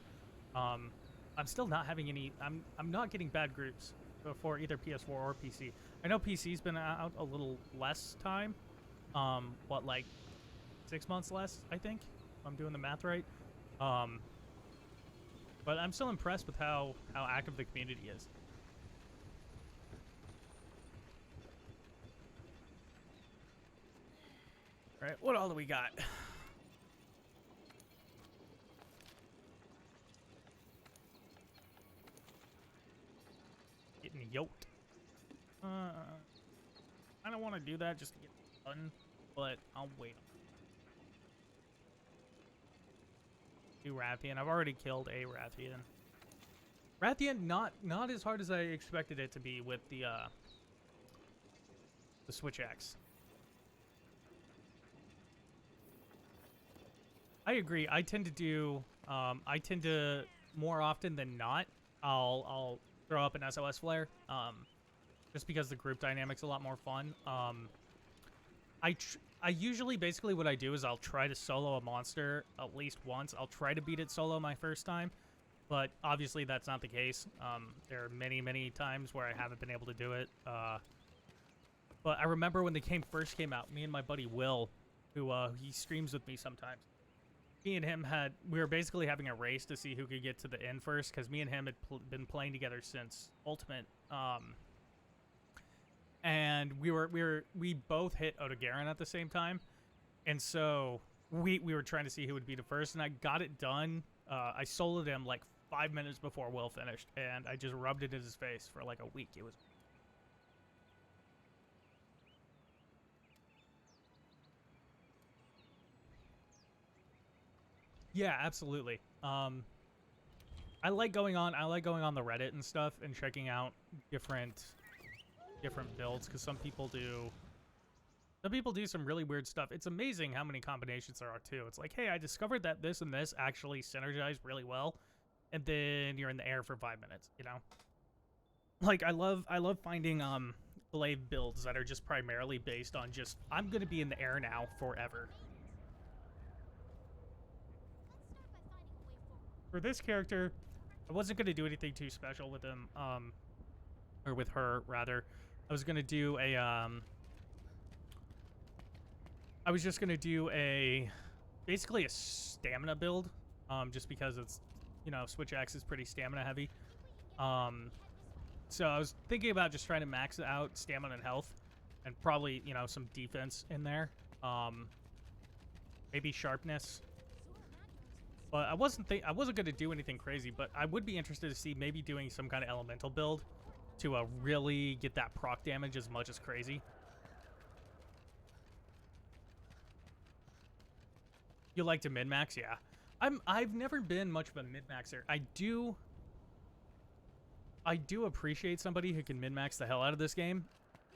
I'm still not having any. I'm not getting bad groups for either PS4 or PC. I know PC's been out a little less time. What, like 6 months less, I think, if I'm doing the math right. But I'm still impressed with how active the community is. All right, what all do we got? Getting yoked. I don't want to do that just to get it done, but I'll wait. Do Rathian. I've already killed a Rathian. Rathian, not as hard as I expected it to be with the switch axe. I agree. I tend to more often than not, I'll throw up an SOS flare. just because the group dynamic's a lot more fun. I usually, basically what I do is I'll try to solo a monster at least once. I'll try to beat it solo my first time, but obviously that's not the case. There are many, many times where I haven't been able to do it. But I remember when the game first came out, me and my buddy Will, who he streams with me sometimes, me and him we were basically having a race to see who could get to the end first, because me and him had been playing together since Ultimate. And we both hit Otogaron at the same time, and so we were trying to see who would be the first, and I got it done. I soloed him like 5 minutes before Will finished, and I just rubbed it in his face for like a week. It was. Yeah, absolutely. I like going on the Reddit and stuff and checking out different builds, because some people do some really weird stuff. It's amazing how many combinations there are too. It's like, hey, I discovered that this and this actually synergize really well, and then you're in the air for 5 minutes, you know? Like, I love finding glaive builds that are just primarily based on just, I'm gonna be in the air now forever. For this character, I wasn't gonna do anything too special with him, or with her rather. I was gonna do a I was just gonna do basically a stamina build, just because it's, you know, Switch Axe is pretty stamina heavy. So I was thinking about just trying to max out stamina and health, and probably, you know, some defense in there. Maybe sharpness. But I wasn't gonna do anything crazy, but I would be interested to see maybe doing some kind of elemental build to really get that proc damage as much as crazy. You like to min-max? Yeah. I've never been much of a min-maxer. I do appreciate somebody who can min-max the hell out of this game.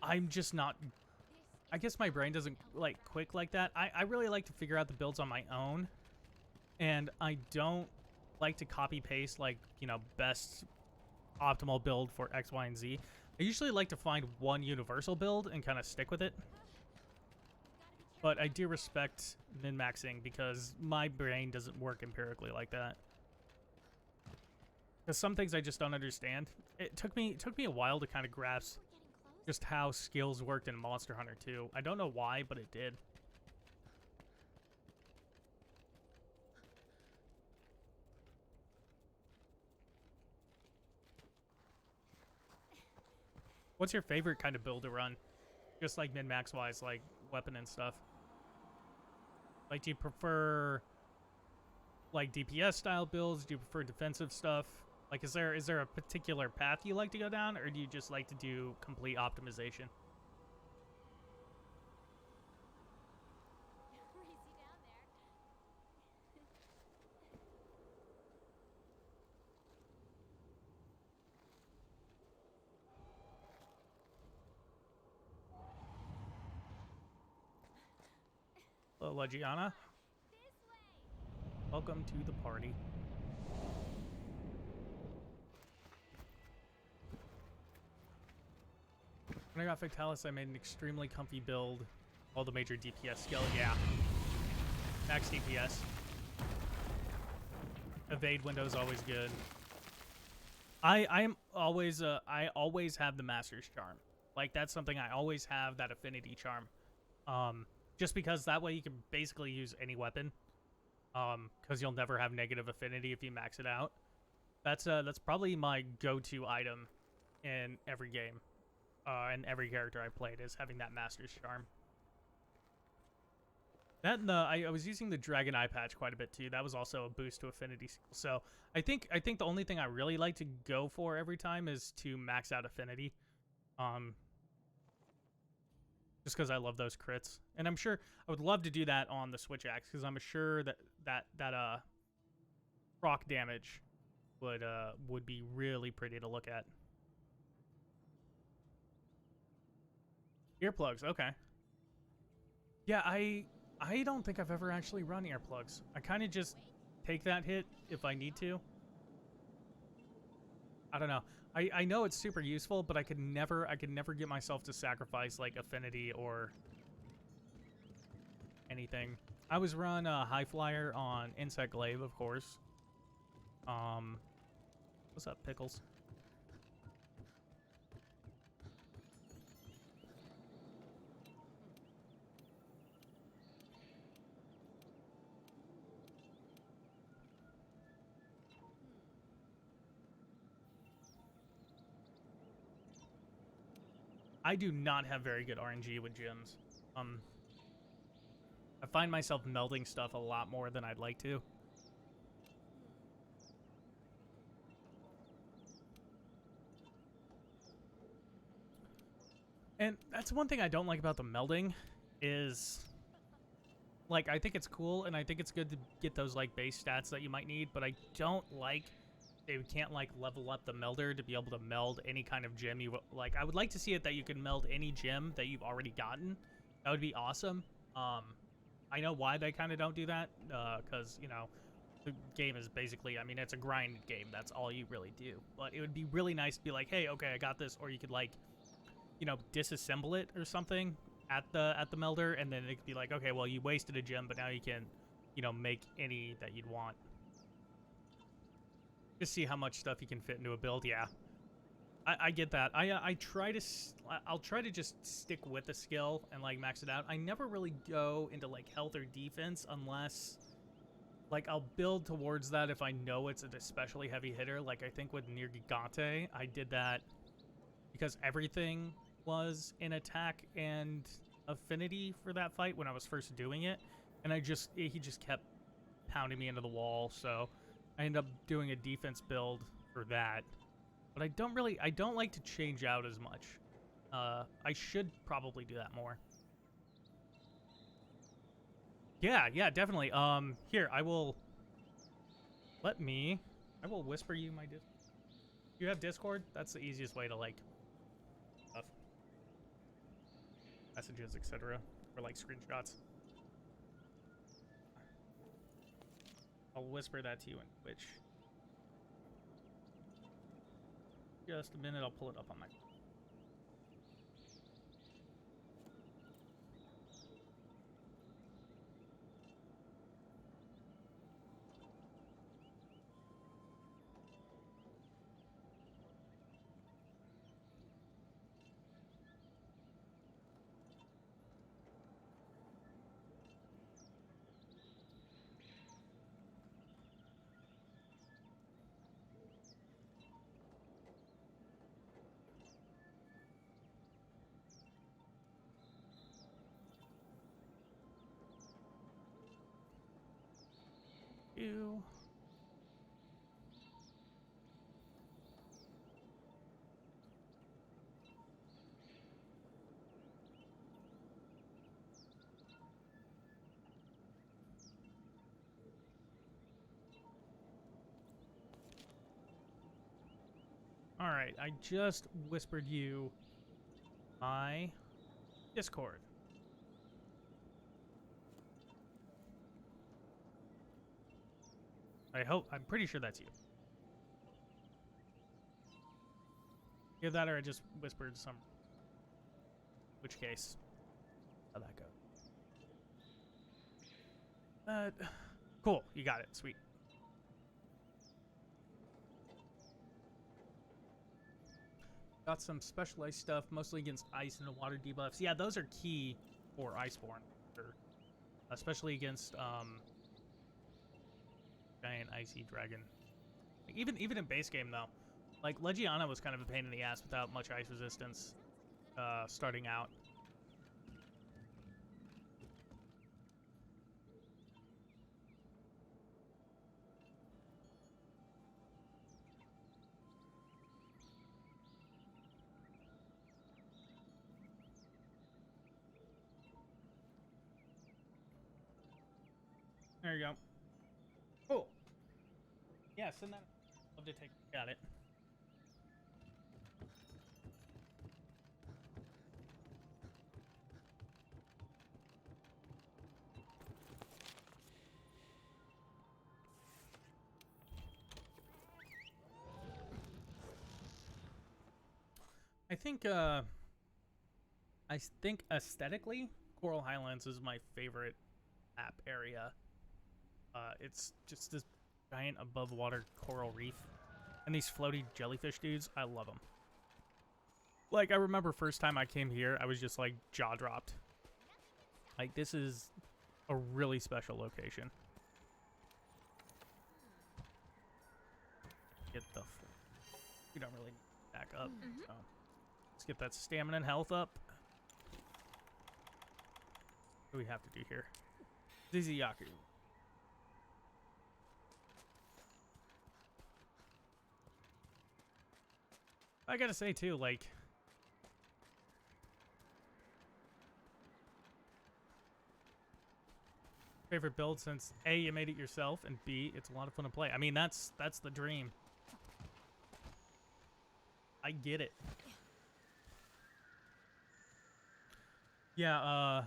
I'm just not... I guess my brain doesn't, like, quick like that. I really like to figure out the builds on my own. And I don't like to copy-paste, like, you know, best optimal build for X, Y, and Z. I usually like to find one universal build and kind of stick with it. But I do respect min-maxing because my brain doesn't work empirically like that. Because some things I just don't understand. It took me a while to kind of grasp just how skills worked in Monster Hunter 2. I don't know why, but it did. What's your favorite kind of build to run? Just like min-max wise, like weapon and stuff. Like, do you prefer like DPS style builds? Do you prefer defensive stuff? Like, is there a particular path you like to go down, or do you just like to do complete optimization? Hello, Legiana. Welcome to the party. When I got Victalis, I made an extremely comfy build. All the major DPS skill, yeah. Max DPS. Evade window is always good. I always have the Master's Charm. Like, that's something I always have, that affinity charm. Just because that way you can basically use any weapon. Because you'll never have negative affinity if you max it out. That's probably my go-to item in every game. And every character I played is having that Master's Charm. That and I was using the Dragon Eye patch quite a bit too. That was also a boost to affinity. So I think the only thing I really like to go for every time is to max out affinity. Just because I love those crits, and I'm sure I would love to do that on the Switch Axe, because I'm sure that proc damage would be really pretty to look at. Earplugs, okay. Yeah, I don't think I've ever actually run earplugs. I kind of just take that hit if I need to. I don't know. I know it's super useful, but I could never get myself to sacrifice like affinity or anything. I was run High Flyer on Insect Glaive, of course. What's up, Pickles? I do not have very good RNG with gems. I find myself melding stuff a lot more than I'd like to. And that's one thing I don't like about the melding is, like, I think it's cool and I think it's good to get those, like, base stats that you might need, but I don't like they can't, like, level up the melder to be able to meld any kind of gem you, like, I would like to see it that you can meld any gem that you've already gotten. That would be awesome. I know why they kind of don't do that, because, you know, the game is basically, I mean, it's a grind game. That's all you really do. But it would be really nice to be like, hey, okay, I got this, or you could, like, you know, disassemble it or something at the melder, and then it could be like, okay, well, you wasted a gem, but now you can, you know, make any that you'd want. Just see how much stuff you can fit into a build. Yeah, I get that. I'll try to just stick with the skill and like max it out. I never really go into like health or defense unless like I'll build towards that if I know it's an especially heavy hitter. Like I think with Nier Gigante, I did that because everything was in attack and affinity for that fight when I was first doing it, and he just kept pounding me into the wall, so I ended up doing a defense build for that. But I don't like to change out as much. I should probably do that more. Yeah, definitely. Here, I will whisper you my You have Discord? That's the easiest way to, like, stuff. Messages, etc. Or, like, screenshots. I'll whisper that to you in Twitch. Just a minute, I'll pull it up on my... You. All right, I just whispered you my Discord. I'm pretty sure that's you. Either that or I just whispered some... Which case? How'd that go? Cool, you got it. Sweet. Got some specialized stuff, mostly against ice and water debuffs. Yeah, those are key for Iceborne. Sure. Especially against, giant icy dragon. Like, even in base game though, like Legiana was kind of a pain in the ass without much ice resistance starting out. There you go. Cool. Yeah, send that. Love to take. Got it. I think aesthetically, Coral Highlands is my favorite map area. It's just this giant above water coral reef, and these floaty jellyfish dudes. I love them. Like, I remember first time I came here, I was just like jaw dropped. Like, this is a really special location. Get the. You don't really need to back up. So let's get that stamina and health up. What do we have to do here? Ziziyaku. I gotta say too, like, favorite build since A, you made it yourself, and B, it's a lot of fun to play. I mean, that's the dream. I get it. Yeah,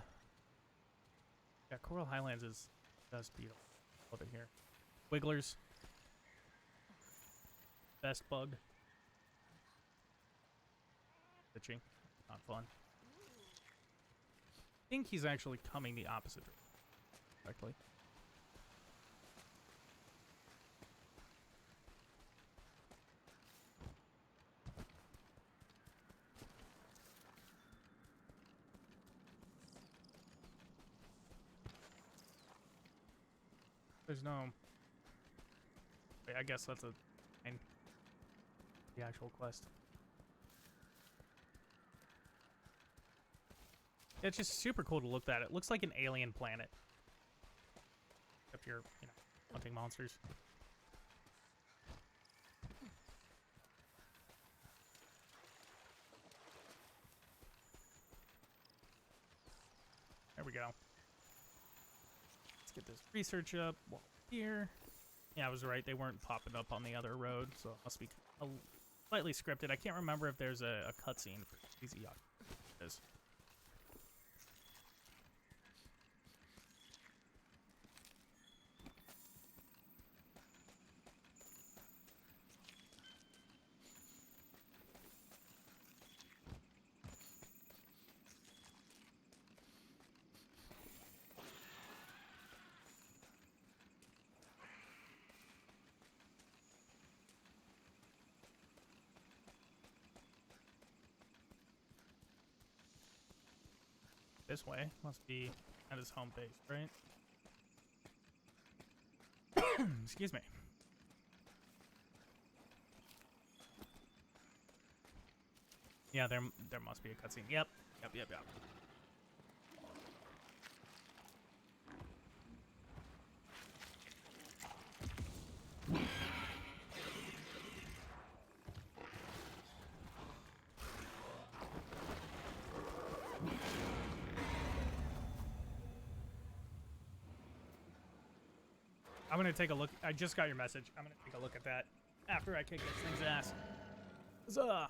Coral Highlands is just beautiful. Love it here. Wigglers. Best bug. Pitching. Not fun. I think he's actually coming the opposite direction. Correctly. There's no. Wait, I guess that's the actual quest. It's just super cool to look at. It looks like an alien planet. If you're, hunting monsters. There we go. Let's get this research up. Well, here. Yeah, I was right. They weren't popping up on the other road, so it must be slightly scripted. I can't remember if there's a cutscene for Easy Yacht. It is. This way must be at his home base, right? Excuse me. Yeah, there must be a cutscene. Yep. I'm gonna take a look. I just got your message. I'm gonna take a look at that after I kick this thing's ass. Huzzah!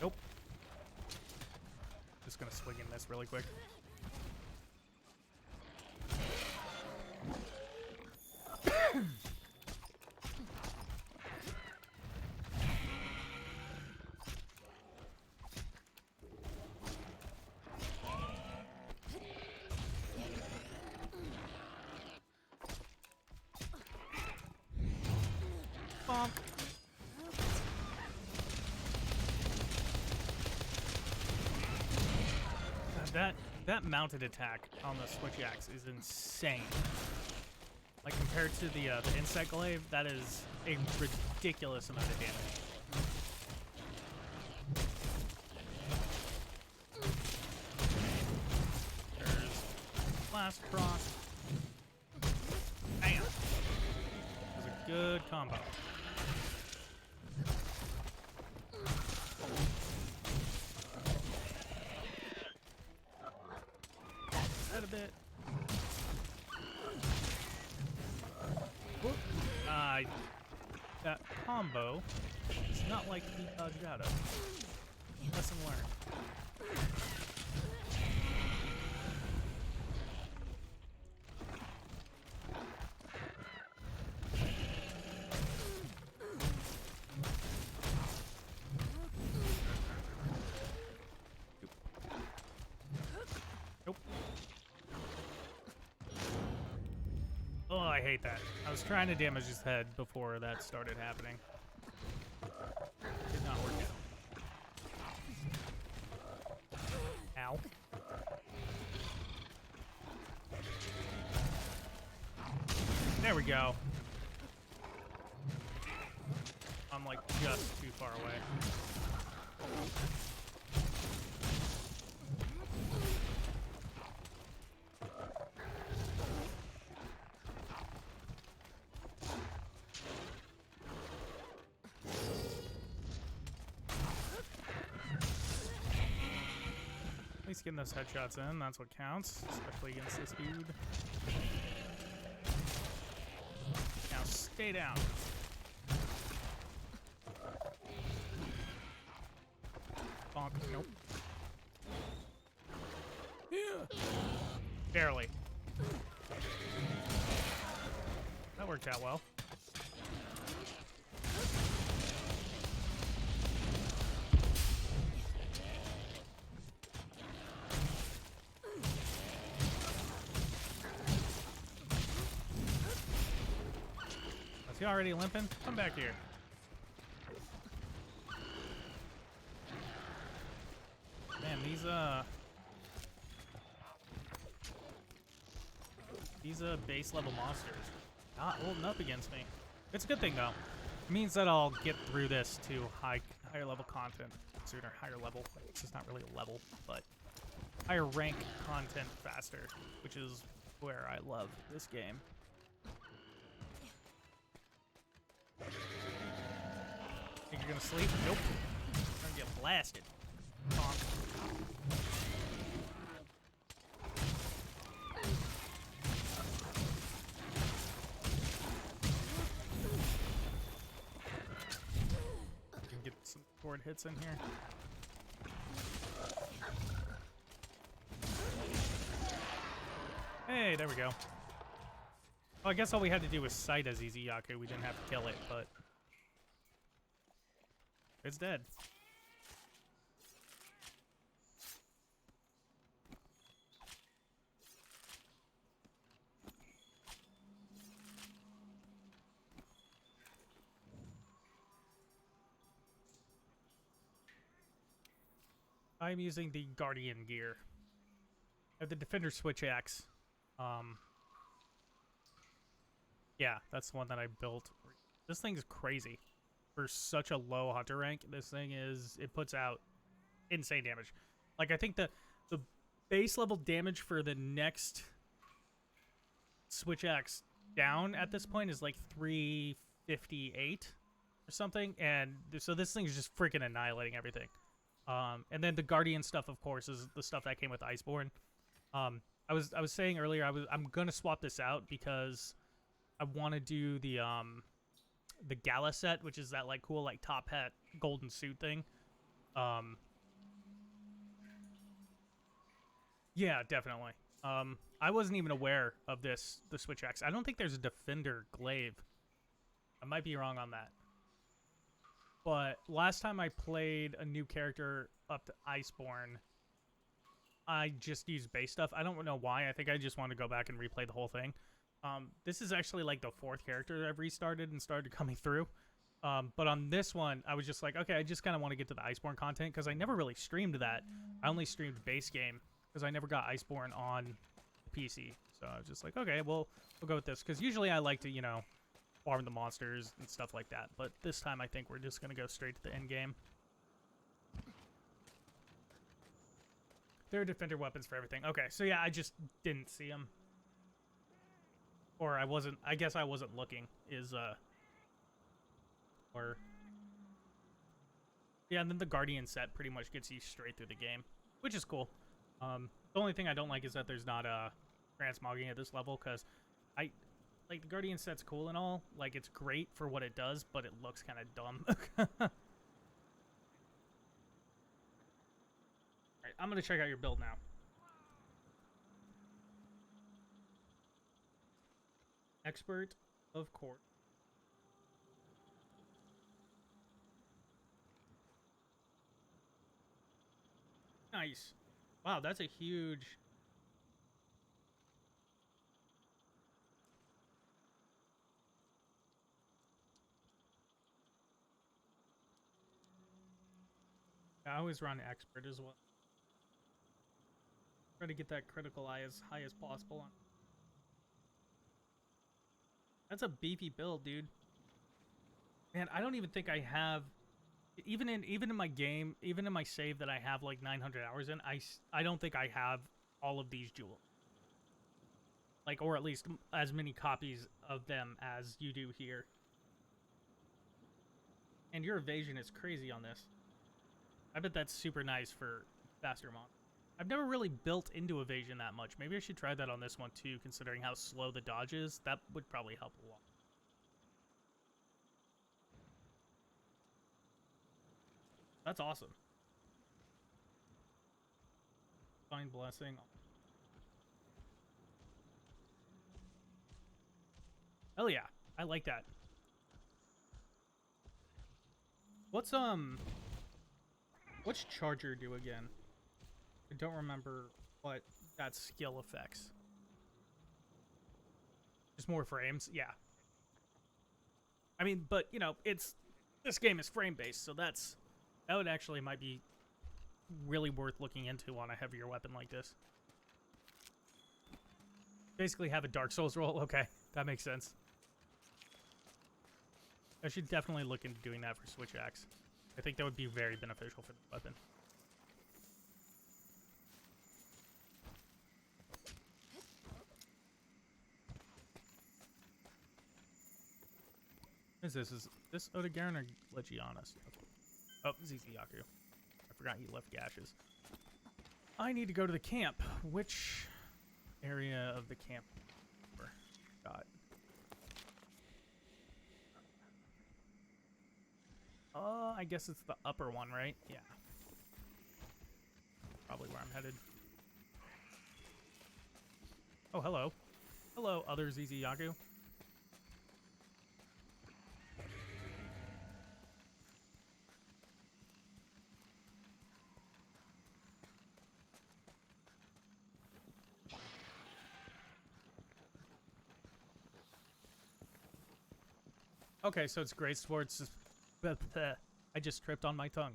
Nope. Just gonna swing in this really quick. Bonk. That mounted attack on the switch axe is insane. Like compared to the insect glaive, that is a ridiculous amount of damage. There's blast cross. Bam. That was a good combo. A bit. That combo is not like to be dodged out of. Lesson learned. I hate that. I was trying to damage his head before that started happening. Did not work out. Ow. There we go. I'm like just too far away. At least getting those headshots in, that's what counts, especially against this dude. Now stay down. Bonk. Nope. Yeah. Barely. That worked out well. Is he already limping? Come back here. Man, these base level monsters not holding up against me. It's a good thing though. It means that I'll get through this to higher level content sooner. Higher level. It's just not really a level, but higher rank content faster, which is where I love this game. Think you're gonna sleep? Nope. You're gonna get blasted. Bonk. Can get some board hits in here. Hey, there we go. Oh, I guess all we had to do was sight as Easy Yaku. We didn't have to kill it, but it's dead. I'm using the Guardian gear. I have the Defender Switch Axe. Yeah, that's the one that I built. This thing's crazy. For such a low hunter rank, this thing it puts out insane damage. Like, I think the base level damage for the next Switch Axe down at this point is like 358 or something. And so this thing is just freaking annihilating everything. And then the Guardian stuff, of course, is the stuff that came with Iceborne. I was saying earlier I'm gonna swap this out because I want to do the Gala set, which is that like cool like top hat golden suit thing. Yeah, definitely. I wasn't even aware of the Switch Axe. I don't think there's a Defender glaive. I might be wrong on that. But last time I played a new character up to Iceborne, I just used base stuff. I don't know why. I think I just want to go back and replay the whole thing. This is actually like the 4th character I've restarted and started coming through. But on this one, I was just like, okay, I just kind of want to get to the Iceborne content because I never really streamed that. I only streamed base game because I never got Iceborne on PC. So I was just like, okay, well, we'll go with this. Because usually I like to, you know, farm the monsters and stuff like that. But this time I think we're just going to go straight to the end game. There are defender weapons for everything. Okay, so yeah, I just didn't see them. Or I guess I wasn't looking, or... Yeah, and then the Guardian set pretty much gets you straight through the game, which is cool. The only thing I don't like is that there's not transmogging at this level, because like, the Guardian set's cool and all. Like, it's great for what it does, but it looks kind of dumb. Alright, I'm going to check out your build now. Expert, of course. Nice. Wow, that's a huge... I always run expert as well. Try to get that critical eye as high as possible. That's a beefy build, dude. Man, I don't even think I have, even in my game, even in my save that I have like 900 hours in, I don't think I have all of these jewels. Like, or at least as many copies of them as you do here. And your evasion is crazy on this. I bet that's super nice for faster mon. I've never really built into evasion that much. Maybe I should try that on this one too, considering how slow the dodge is. That would probably help a lot. That's awesome. Divine blessing. Hell yeah, I like that. What's Charger do again? I don't remember what that skill affects. Just more frames, yeah. I mean, but you know, this game is frame based, so that would actually might be really worth looking into on a heavier weapon like this. Basically have a Dark Souls roll. Okay, that makes sense. I should definitely look into doing that for Switch Axe. I think that would be very beneficial for the weapon. What is this? Is this Odegaron or Legianus? Okay. Oh, ZZ Yaku. I forgot he left gashes. I need to go to the camp. Which area of the camp? God. I guess it's the upper one, right? Yeah. Probably where I'm headed. Oh, hello. Hello, other ZZ Yaku. Okay, so it's great swords. I just tripped on my tongue.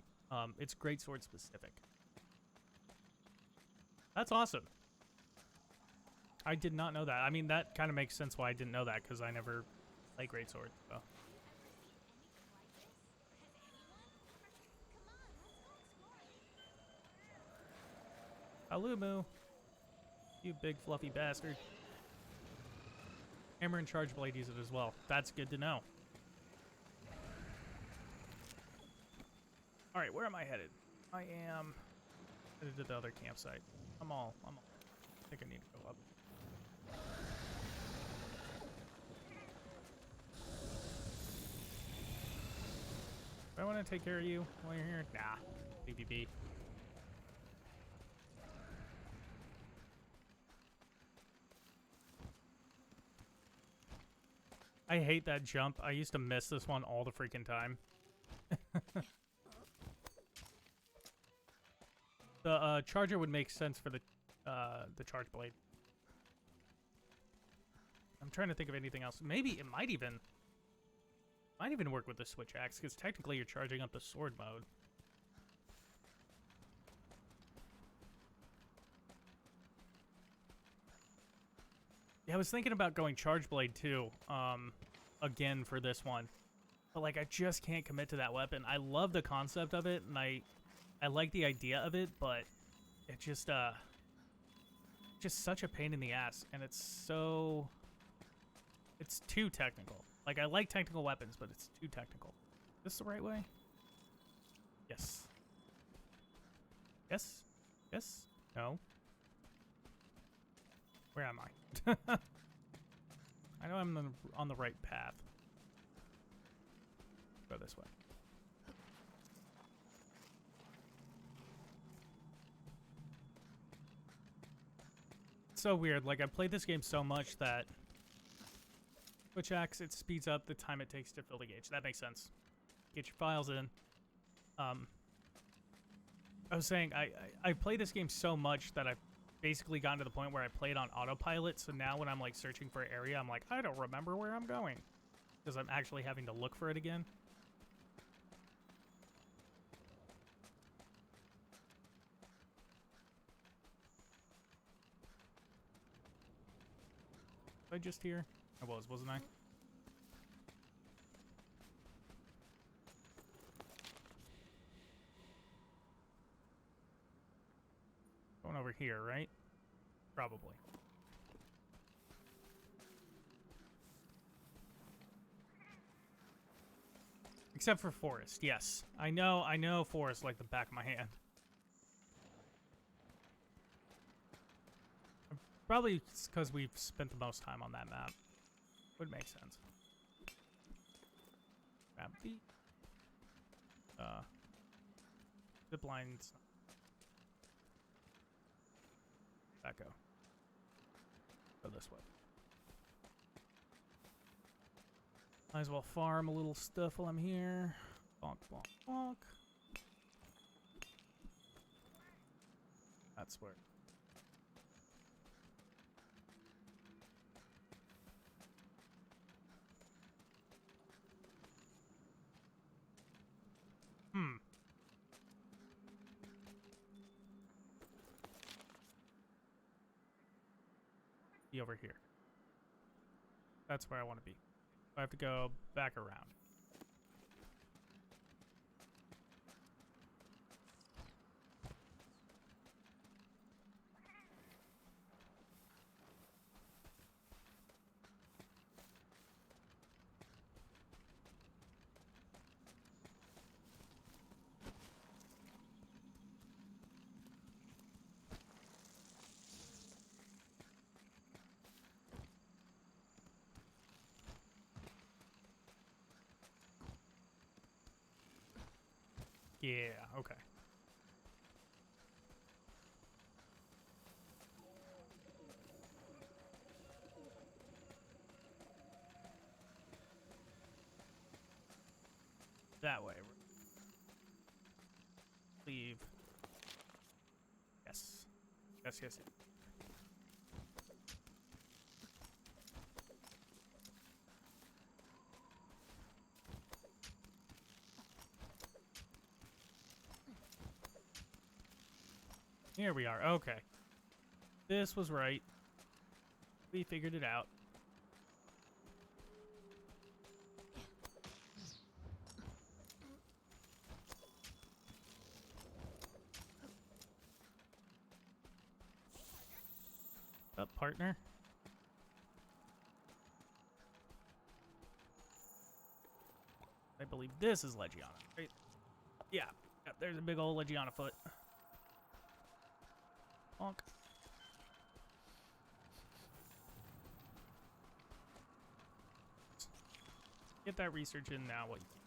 It's great sword specific. That's awesome. I did not know that. I mean, that kind of makes sense why I didn't know that, because I never play great sword. So. Alumu, you big fluffy bastard. Hammer and Charge Blade use it as well. That's good to know. All right, where am I headed? I am headed to the other campsite. I'm all. I think I need to go up. Do I want to take care of you while you're here? Nah, BBB. I hate that jump. I used to miss this one all the freaking time. The charger would make sense for the charge blade. I'm trying to think of anything else. Maybe it might even work with the switch axe, because technically you're charging up the sword mode. Yeah, I was thinking about going charge blade too, again for this one, but like I just can't commit to that weapon. I love the concept of it, and I like the idea of it, but it just such a pain in the ass, and it's too technical. Like, I like technical weapons, but it's too technical. Is this the right way? Yes. Yes? Yes? No? Where am I? I know I'm on the right path. Go this way. It's so weird. Like, I played this game so much that Switch Axe, it speeds up the time it takes to fill the gauge. That makes sense. Get your files in. I was saying, I played this game so much that I've basically gotten to the point where I played on autopilot, so now when I'm like searching for an area, I'm like, I don't remember where I'm going, because I'm actually having to look for it again. I just here? I was, wasn't I? Going over here, right? Probably. Except for forest, yes. I know forest like the back of my hand. Probably because we've spent the most time on that map. Would make sense. Grab the zip lines. Back go. Go this way. Might as well farm a little stuff while I'm here. Bonk, bonk, bonk. That's where. Be over here. That's where I want to be. I have to go back around. Yeah, okay. That way. Leave. Yes. Yes, yes, yes. Here we are. Okay. This was right. We figured it out. Up, partner. I believe this is Legiana, right? Yeah. Yep, there's a big old Legiana foot. Honk. Get that research in now, what you can.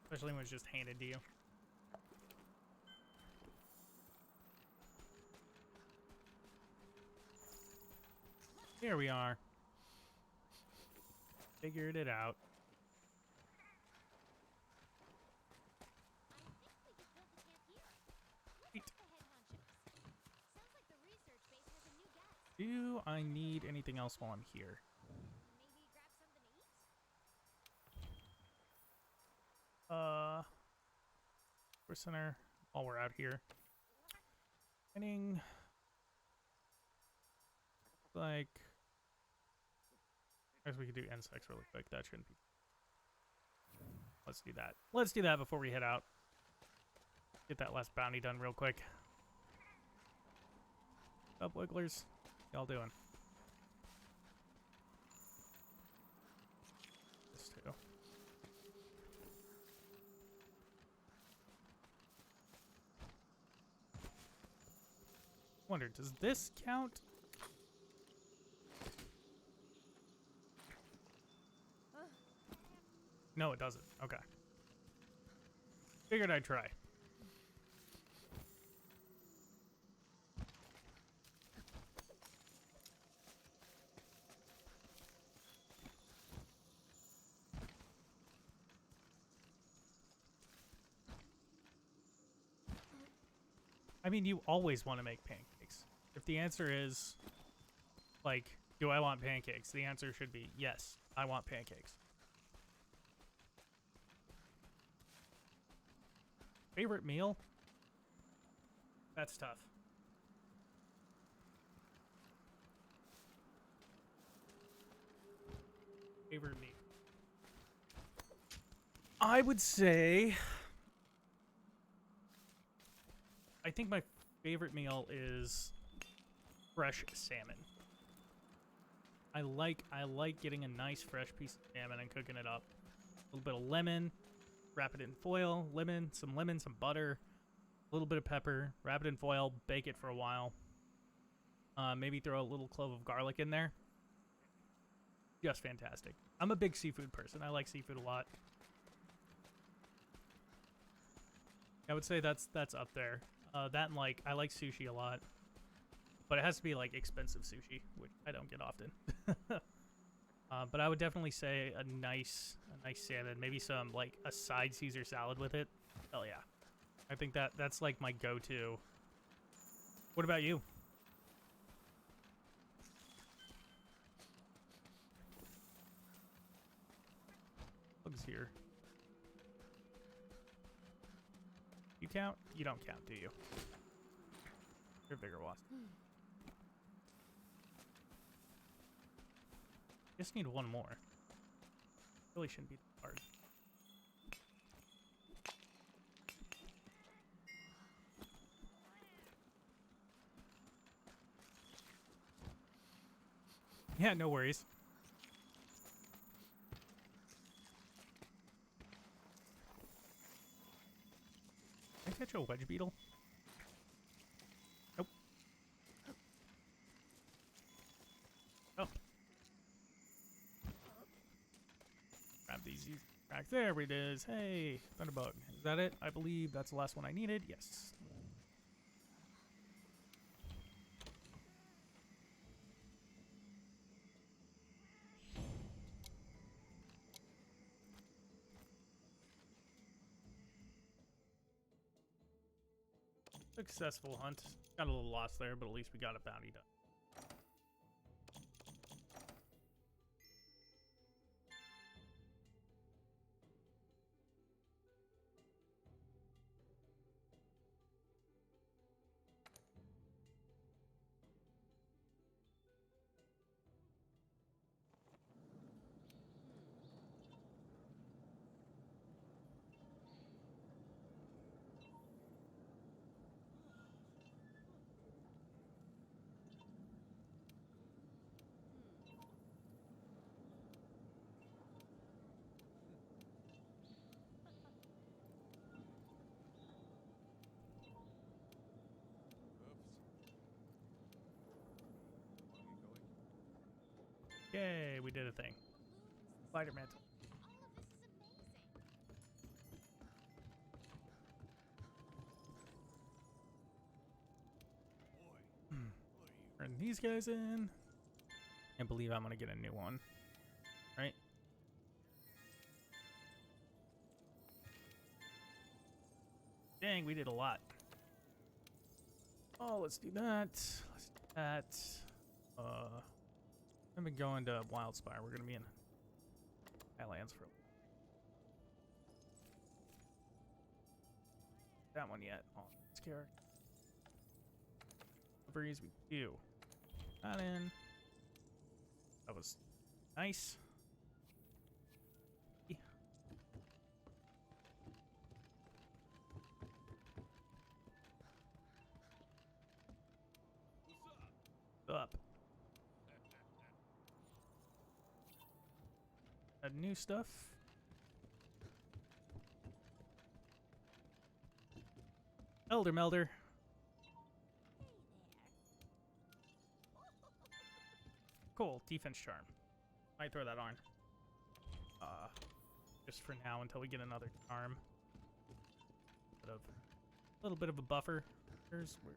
Especially when it's just handed to you. Here we are. Figured it out. Sweet. Do I need anything else while I'm here? Force center while we're out here. Mining. Like, I guess we could do insects really quick. That shouldn't be. Let's do that. Let's do that before we head out. Get that last bounty done real quick. What's up, wigglers? Y'all doing? This too. Wonder, does this count? No, it doesn't. Okay. Figured I'd try. I mean, you always want to make pancakes. If the answer is, like, do I want pancakes? The answer should be, yes, I want pancakes. Favorite meal? That's tough. Favorite meal? I would say, I think my favorite meal is fresh salmon. I like getting a nice fresh piece of salmon and cooking it up. A little bit of lemon, wrap it in foil, lemon, some butter, a little bit of pepper, wrap it in foil, bake it for a while. Maybe throw a little clove of garlic in there. Just fantastic. I'm a big seafood person. I like seafood a lot. I would say that's up there. That and like I like sushi a lot, but it has to be like expensive sushi, which I don't get often. But I would definitely say a nice salmon, maybe some like a side Caesar salad with it. Hell yeah, I think that's like my go-to. What about you? Bugs here. You count? You don't count, do you? You're a bigger wasp. Just need one more. Really shouldn't be that hard. Yeah, no worries. Can I catch a wedge beetle? Nope. Oh. Grab these. Back there it is. Hey, Thunderbug. Is that it? I believe that's the last one I needed. Yes. Successful hunt. Got a little lost there, but at least we got a bounty done. Yay, we did a thing. Spider mantle. Turn these guys in. Can't believe I'm gonna get a new one. Right? Dang, we did a lot. Oh, let's do that. Let's do that. I'm gonna go into Wildspire. We're gonna be in Highlands for that one yet. Oh, this character. Breeze we do. Not in. That was nice. Up. Add new stuff. Elder Melder. Cool. Defense charm. Might throw that on. Just for now until we get another charm. A little bit of a buffer. Here's where.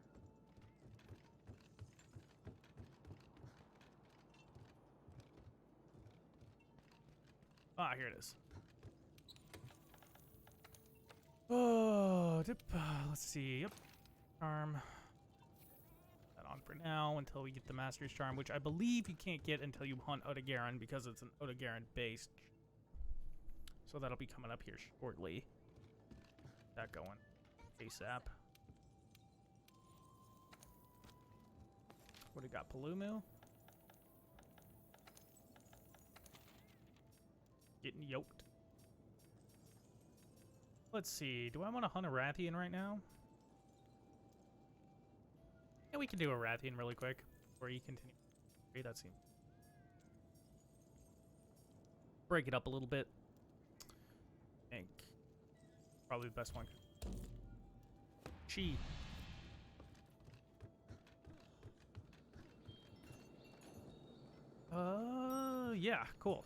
Ah, here it is. Oh, let's see. Yep. Charm. That on for now until we get the Master's Charm, which I believe you can't get until you hunt Otogaron because it's an Otogaron based. So that'll be coming up here shortly. That going ASAP. What do we got? Palumu? yoked. Let's see. Do I want to hunt a Rathian right now? Yeah, we can do a Rathian really quick before you continue. That seems. Break it up a little bit. I think probably the best one. Chi. Yeah, cool.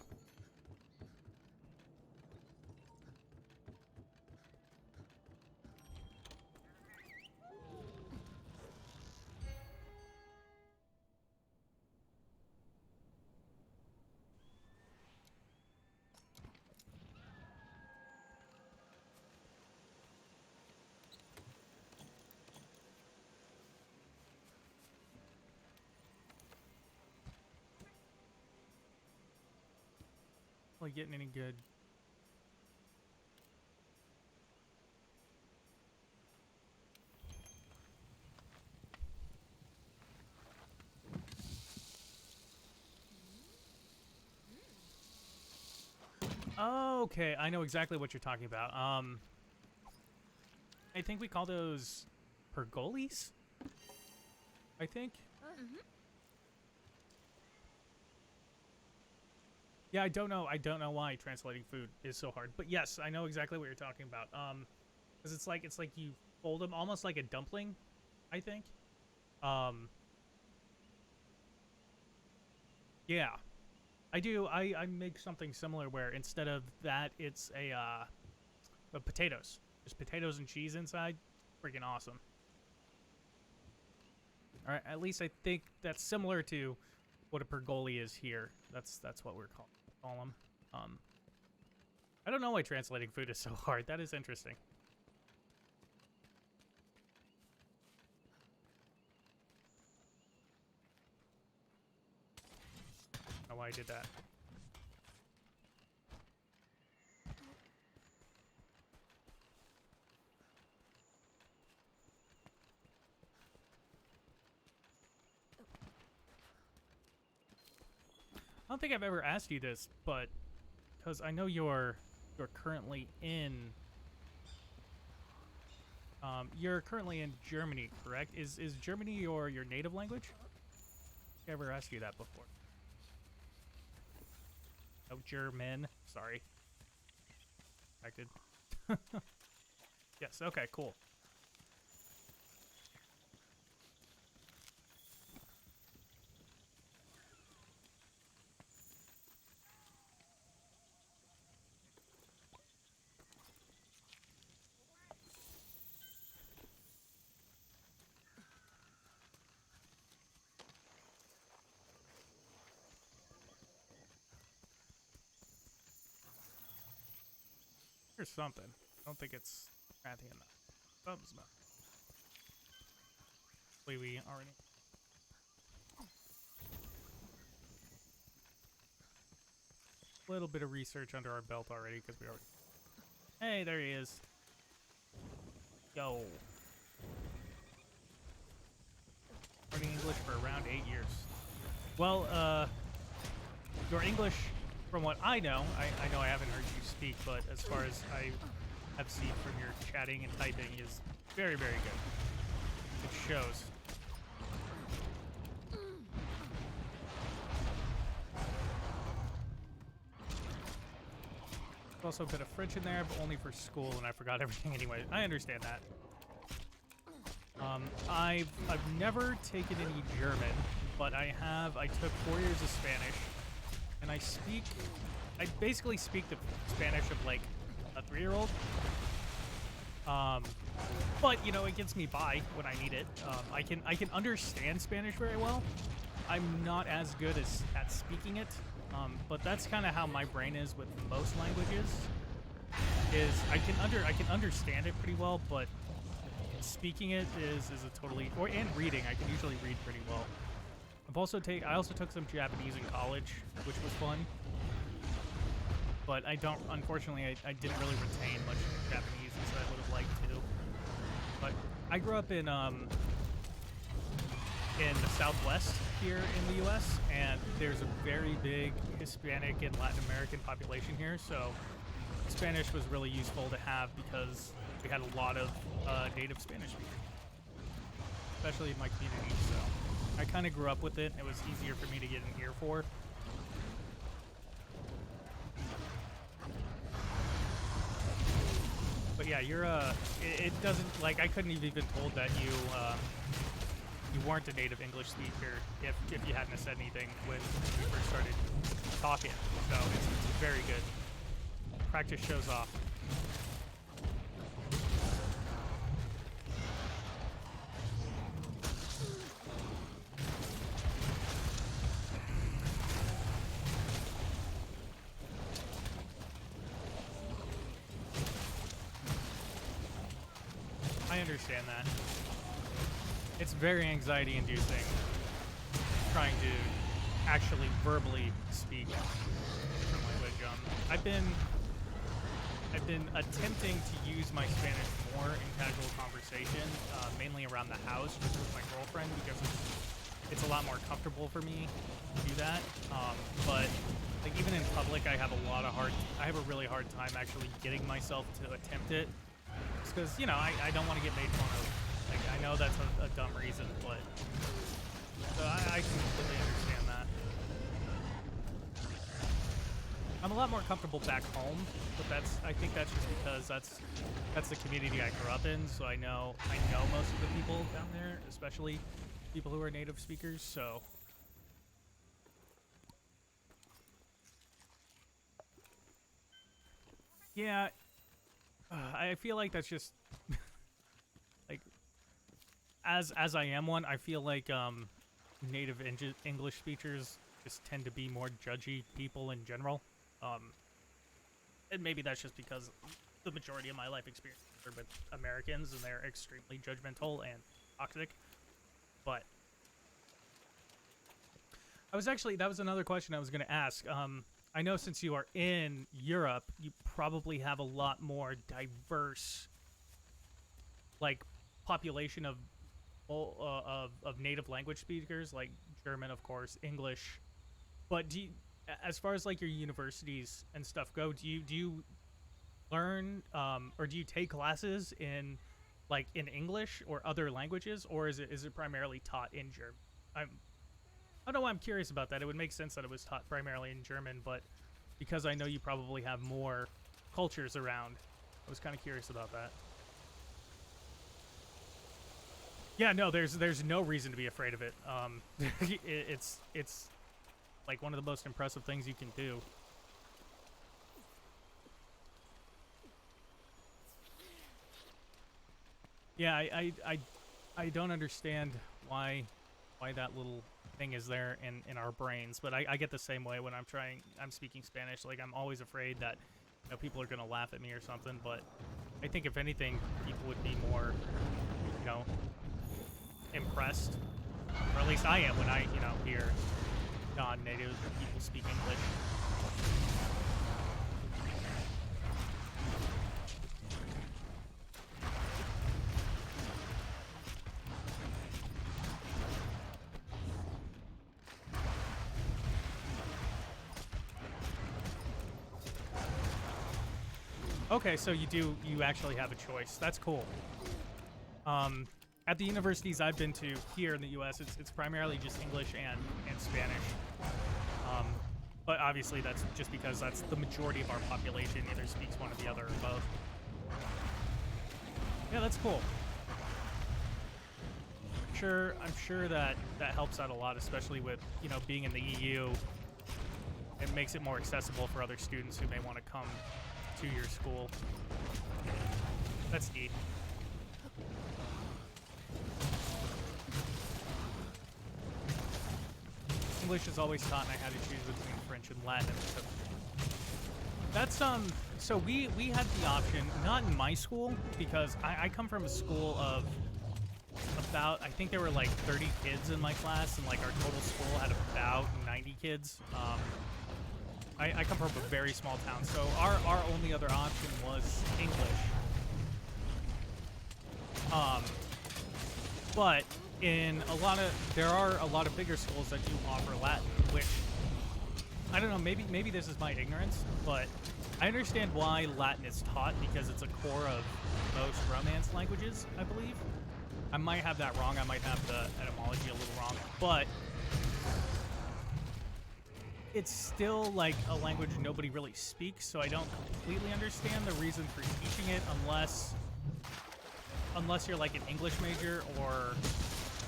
Like getting any good. Okay, I know exactly what you're talking about. I think we call those pergoles. I think. Yeah, I don't know. I don't know why translating food is so hard, but yes, I know exactly what you're talking about. Because it's like you fold them almost like a dumpling, I think. Yeah, I do. I make something similar where instead of that, it's potatoes, just potatoes and cheese inside. Freaking awesome. All right, at least I think that's similar to what a pergoli is here. That's what we're call them. I don't know why translating food is so hard. That is interesting. I don't know why I did that. I don't think I've ever asked you this, but because I know you're currently in Germany, correct? Is Germany your native language? I ever asked you that before? Oh, German. Sorry. Acted. Yes. Okay. Cool. Here's something. I don't think it's Rathian enough. Thumbs up. Hopefully we already. A little bit of research under our belt already because we already. Hey, there he is. Yo. Learning English for around 8 years. Well, your English, from what I know I haven't heard you speak, but as far as I have seen from your chatting and typing, is very, very good. It shows. Also a bit of French in there, but only for school, and I forgot everything anyway. I understand that. I've never taken any German, but I took 4 years of Spanish, and I basically speak the Spanish of like a 3-year-old. But you know, it gets me by when I need it. I can understand Spanish very well. I'm not as good at speaking it. But that's kind of how my brain is with most languages. Is I can understand it pretty well, but speaking it is a totally and reading. I can usually read pretty well. I also took some Japanese in college, which was fun. But unfortunately, I didn't really retain much Japanese as I would have liked to. But I grew up in in the Southwest here in the U.S., and there's a very big Hispanic and Latin American population here, so Spanish was really useful to have because we had a lot of native Spanish speakers, especially in my community, so I kind of grew up with it. It was easier for me to get an ear for. But yeah, you're it doesn't, like, I couldn't have even told that you weren't a native English speaker if you hadn't have said anything when we first started talking. So it's very good. Practice shows off. I understand that. It's very anxiety-inducing trying to actually verbally speak different language. I've been attempting to use my Spanish more in casual conversation, mainly around the house, just with my girlfriend, because it's a lot more comfortable for me to do that. But like even in public, I have a really hard time actually getting myself to attempt it. Because, you know, I don't want to get made fun of. Like, I know that's a dumb reason, but so I completely understand that. I'm a lot more comfortable back home, but I think that's just because that's the community I grew up in, so I know most of the people down there, especially people who are native speakers, so yeah. I feel like that's just like as I am one, I feel like native English speakers just tend to be more judgy people in general. And maybe that's just because the majority of my life experience are with Americans and they're extremely judgmental and toxic. But that was another question I was going to ask. I know since you are in Europe, you probably have a lot more diverse, like, population of native language speakers, like German, of course, English. But as far as like your universities and stuff go, do you learn or do you take classes in English or other languages, or is it primarily taught in German? I don't know why I'm curious about that. It would make sense that it was taught primarily in German, but because I know you probably have more cultures around, I was kind of curious about that. Yeah, no, there's no reason to be afraid of it. It's like one of the most impressive things you can do. Yeah, I don't understand why that little thing is there in our brains, but I get the same way when I'm speaking Spanish. Like, I'm always afraid that, you know, people are gonna laugh at me or something, but I think if anything, people would be more, you know, impressed, or at least I am when I, you know, hear non-native people speak English. Okay, so you actually have a choice. That's cool. At the universities I've been to here in the U.S., it's primarily just English and Spanish. But obviously that's just because that's the majority of our population either speaks one or the other or both. Yeah, that's cool. I'm sure that helps out a lot, especially with, you know, being in the EU. It makes it more accessible for other students who may want to come to your school. That's neat. English is always taught, and I had to choose between French and Latin. That's so we had the option, not in my school, because I come from a school of about, I think there were like 30 kids in my class, and like our total school had about 90 kids. I come from a very small town, so our only other option was English. But there are a lot of bigger schools that do offer Latin, which I don't know, maybe this is my ignorance, but I understand why Latin is taught because it's a core of most Romance languages, I believe. I might have that wrong. I might have the etymology a little wrong, but it's still like a language nobody really speaks, so I don't completely understand the reason for teaching it unless you're like an English major or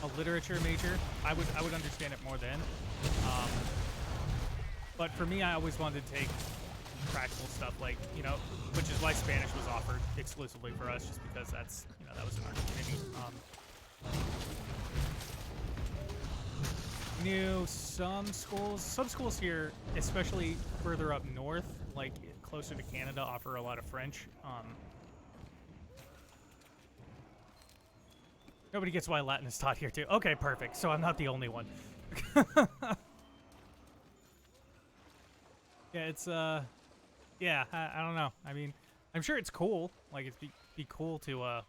a literature major. I would understand it more then. But for me, I always wanted to take practical stuff, like, you know, which is why Spanish was offered exclusively for us, just because that's, you know, that was an opportunity. Some schools here, especially further up north, like closer to Canada, offer a lot of French. Nobody gets why Latin is taught here too. Okay, perfect. So I'm not the only one. Yeah, it's yeah, I don't know. I mean, I'm sure it's cool. Like, it'd be cool to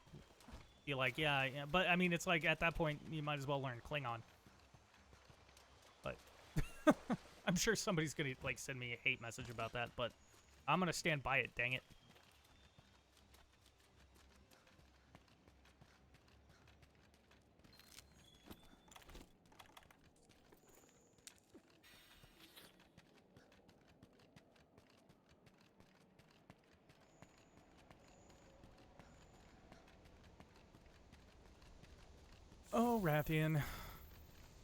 be like, yeah, but I mean, it's like at that point you might as well learn Klingon. But I'm sure somebody's gonna like send me a hate message about that, but I'm gonna stand by it. Dang it. Oh, Rathian,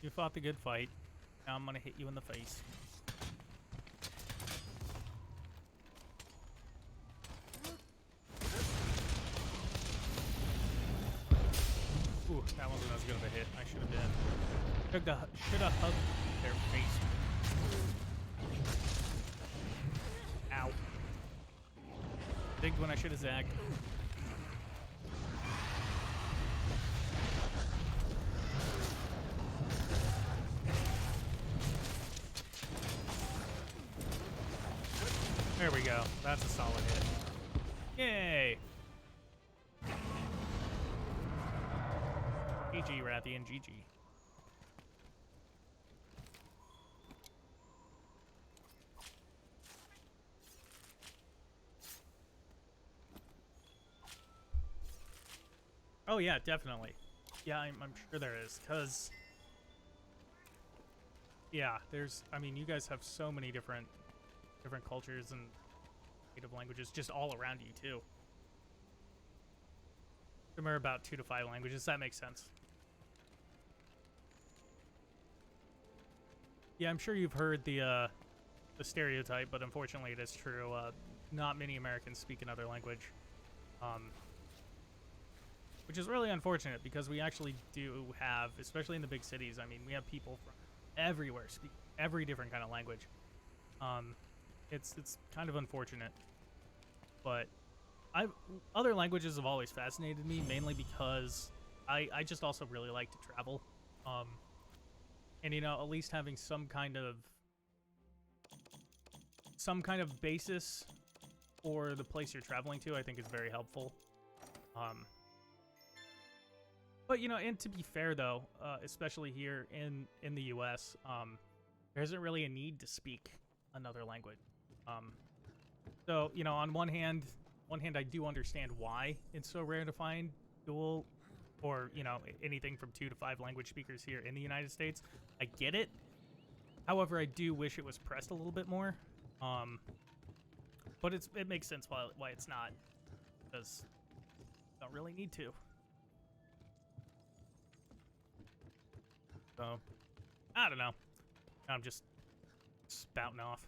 you fought the good fight. Now I'm gonna hit you in the face. Ooh, that wasn't as good of a hit. I should have been. Should have hugged their face. Ow. Zigged when I should have zagged. There we go. That's a solid hit. Yay! GG, Rathian, GG. Oh yeah, definitely. Yeah, I'm sure there is, because yeah, I mean, you guys have so many different cultures and native languages just all around you too. Remember about 2 to 5 languages. That makes sense. Yeah, I'm sure you've heard the stereotype, but unfortunately it is true. Not many Americans speak another language, which is really unfortunate because we actually do have, especially in the big cities. I mean, we have people from everywhere speak every different kind of language. It's kind of unfortunate, but other languages have always fascinated me, mainly because I just also really like to travel, and you know, at least having some kind of basis for the place you're traveling to, I think is very helpful. But you know, and to be fair though, especially here in the U.S., there isn't really a need to speak another language. So, you know, on one hand, I do understand why it's so rare to find dual or, you know, anything from 2 to 5 language speakers here in the United States. I get it. However, I do wish it was pressed a little bit more. But it makes sense why it's not, because you don't really need to. So, I don't know. I'm just spouting off.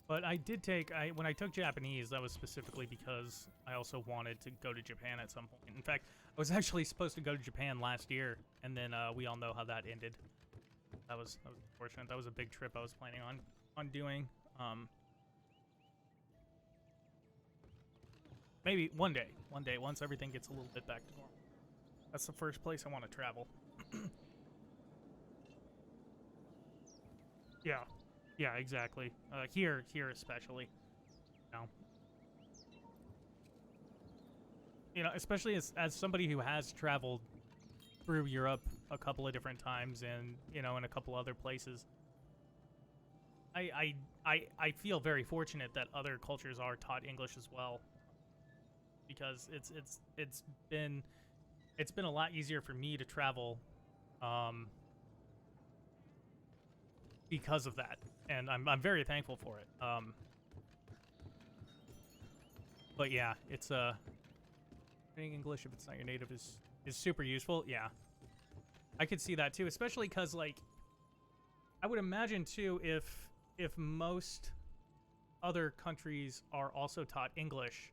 But I did when I took Japanese, that was specifically because I also wanted to go to Japan at some point. In fact, I was actually supposed to go to Japan last year, and then we all know how that ended. That was unfortunate. That was a big trip I was planning on doing. Maybe one day, once everything gets a little bit back to normal. That's the first place I want to travel. Yeah. Yeah, exactly. Here especially. You know. you know, especially as somebody who has traveled through Europe a couple of different times and, you know, in a couple other places, I feel very fortunate that other cultures are taught English as well, because it's been a lot easier for me to travel um because of that, and I'm very thankful for it. But yeah, it's learning English if it's not your native is super useful. Yeah, I could see that too, especially because, like, I would imagine too, if most other countries are also taught English,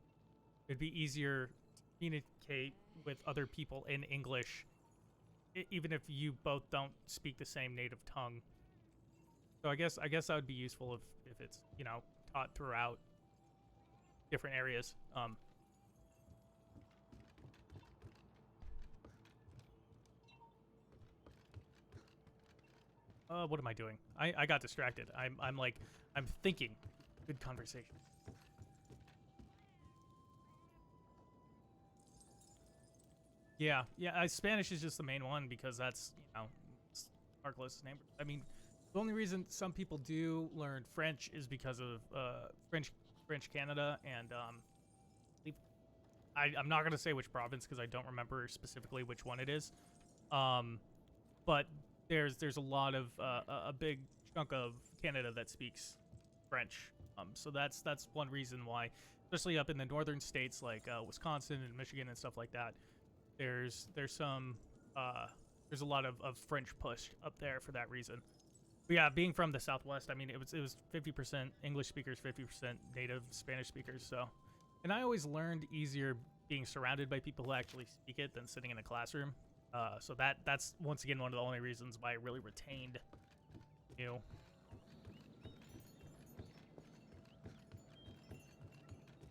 it'd be easier to communicate with other people in English, even if you both don't speak the same native tongue. So I guess that would be useful if it's, you know, taught throughout different areas. What am I doing? I got distracted. I'm like, I'm thinking. Good conversation. Yeah, yeah. Spanish is just the main one because that's, you know, it's our closest neighbor. I mean, the only reason some people do learn French is because of French Canada, and I'm not gonna say which province because I don't remember specifically which one it is. Um, but there's a lot of a big chunk of Canada that speaks French. So that's one reason why, especially up in the northern states like Wisconsin and Michigan and stuff like that, there's some there's a lot of French push up there for that reason. But yeah, being from the Southwest, I mean, it was 50% English speakers, 50% native Spanish speakers. So, and I always learned easier being surrounded by people who actually speak it than sitting in a classroom. So that's once again one of the only reasons why I really retained, you know,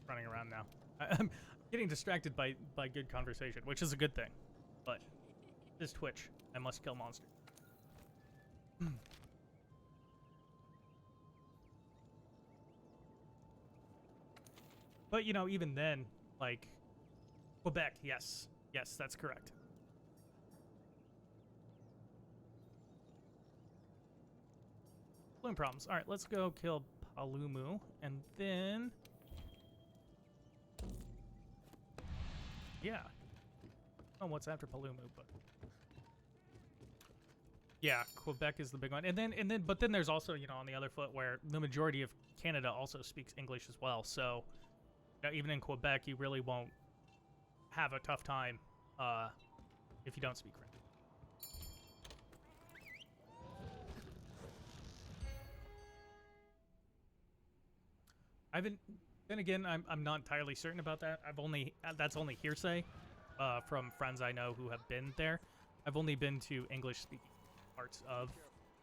running around now. I'm getting distracted by good conversation, which is a good thing. But this Twitch, I must kill monsters. But, you know, even then, like, Quebec, yes. Yes, that's correct. Balloon problems. All right, let's go kill Palumu, and then... yeah. Oh, what's after Palumu, but... yeah, Quebec is the big one. But then there's also, you know, on the other foot where the majority of Canada also speaks English as well, so... you know, even in Quebec, you really won't have a tough time if you don't speak French. Then again, I'm not entirely certain about that. That's only hearsay from friends I know who have been there. I've only been to English-speaking parts of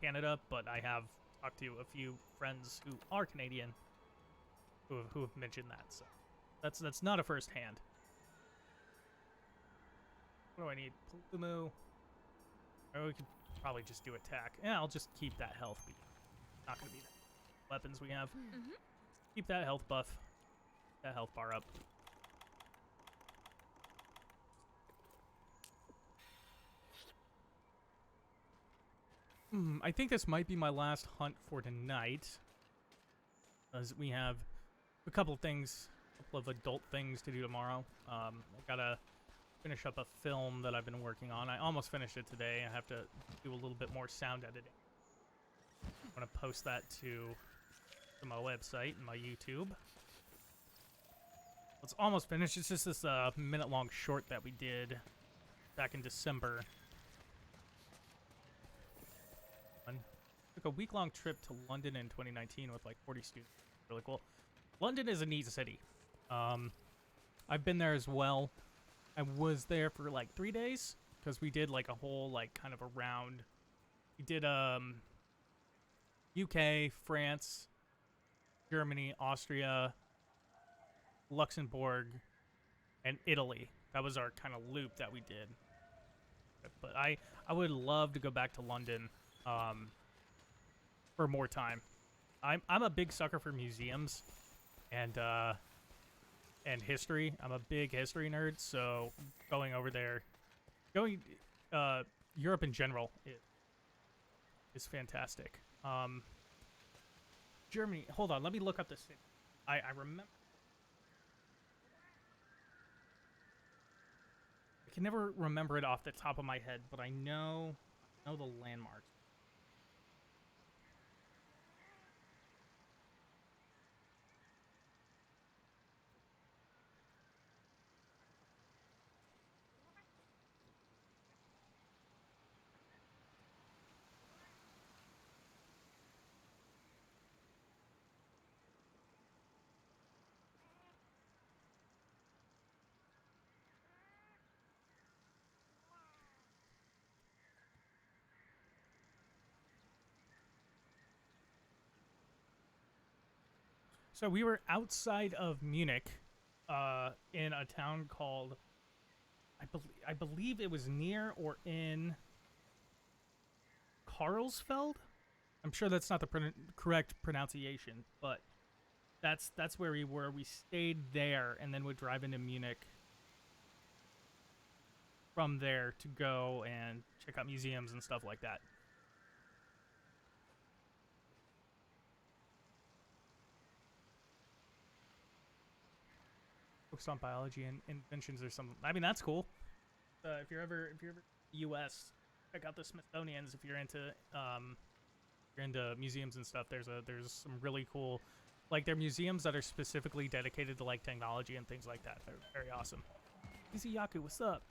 Canada, but I have talked to a few friends who are Canadian who have mentioned that. So that's not a first hand. What do I need? Palumu. Or we could probably just do attack. Yeah, I'll just keep that health. Not going to be that weapons we have. Mm-hmm. Keep that health buff. That health bar up. I think this might be my last hunt for tonight, as we have a couple of adult things to do tomorrow. I gotta finish up a film that I've been working on. I almost finished it today. I have to do a little bit more sound editing. I'm gonna post that to my website and my YouTube. It's almost finished. It's just this minute-long short that we did back in December. Took a week-long trip to London in 2019 with like 40 students. Really cool. London is a neat city. I've been there as well. I was there for like 3 days because we did like a whole like kind of a round. We did UK, France, Germany, Austria, Luxembourg, and Italy. That was our kind of loop that we did. But I would love to go back to London for more time. I'm a big sucker for museums, and and history. I'm a big history nerd, so going over there, going Europe in general is fantastic. Germany. Hold on, let me look up the city. I remember. I can never remember it off the top of my head, but I know the landmarks. So we were outside of Munich, in a town called, I believe it was near or in Karlsfeld. I'm sure that's not the correct pronunciation, but that's where we were. We stayed there and then would drive into Munich from there to go and check out museums and stuff like that. Focused on biology and inventions or something. I mean, that's cool. If you're ever U.S., check out the Smithsonian's. If you're into museums and stuff, there's some really cool, like, they're museums that are specifically dedicated to like technology and things like that. They're very awesome. Easy Yaku, what's up?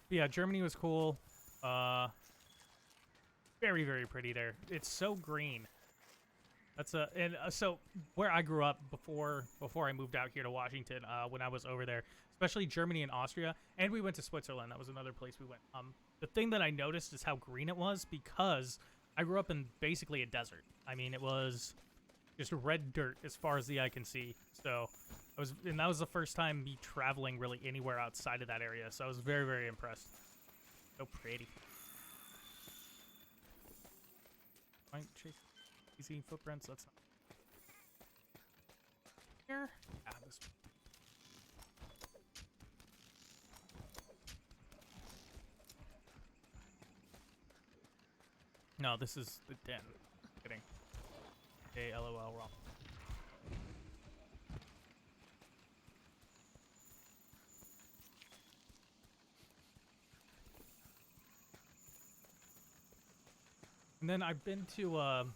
But yeah, Germany was cool. Very, very pretty there. It's so green. That's so where I grew up before I moved out here to Washington, when I was over there, especially Germany and Austria, and we went to Switzerland. That was another place we went. The thing that I noticed is how green it was because I grew up in basically a desert. I mean, it was just red dirt as far as the eye can see. So that was the first time me traveling really anywhere outside of that area. So I was very, very impressed. So pretty. Point chase. Easy footprints. That's not here. Ah, this. No, this is the den. Kidding. Okay, LOL, wrong. And then I've been to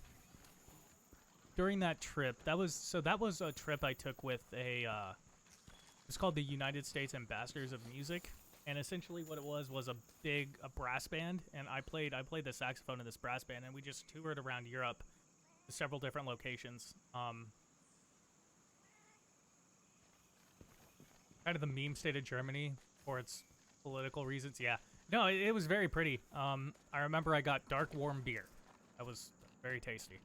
during that trip, that was a trip I took with it's called the United States Ambassadors of Music, and essentially what it was a brass band, and I played the saxophone in this brass band, and we just toured around Europe to several different locations. Kind of the meme state of Germany for its political reasons. Yeah, no, it was very pretty. I remember I got dark warm beer. That was very tasty.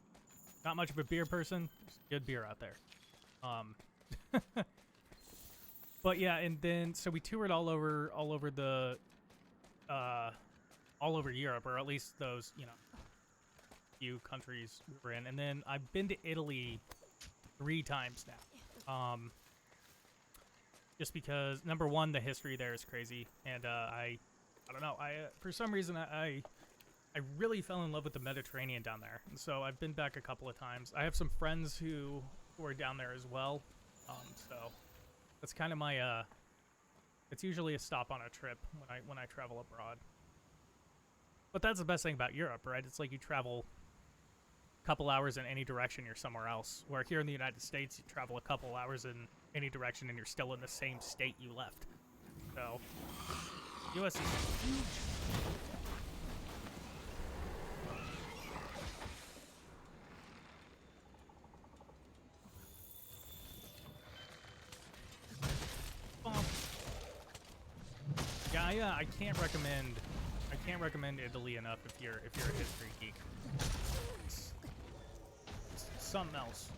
Not much of a beer person. Just good beer out there. But yeah, and then so we toured all over Europe, or at least those, few countries we were in. And then I've been to Italy 3 times now. Just because, number one, the history there is crazy, and I don't know. For some reason I really fell in love with the Mediterranean down there, and so I've been back a couple of times. I have some friends who are down there as well, so that's kind of my it's usually a stop on a trip when I travel abroad. But that's the best thing about Europe, right? It's like you travel a couple hours in any direction, you're somewhere else. Where here in the United States, you travel a couple hours in any direction and you're still in the same state you left. So, U.S. is huge. Yeah, I can't recommend Italy enough if you're a history geek. It's something else.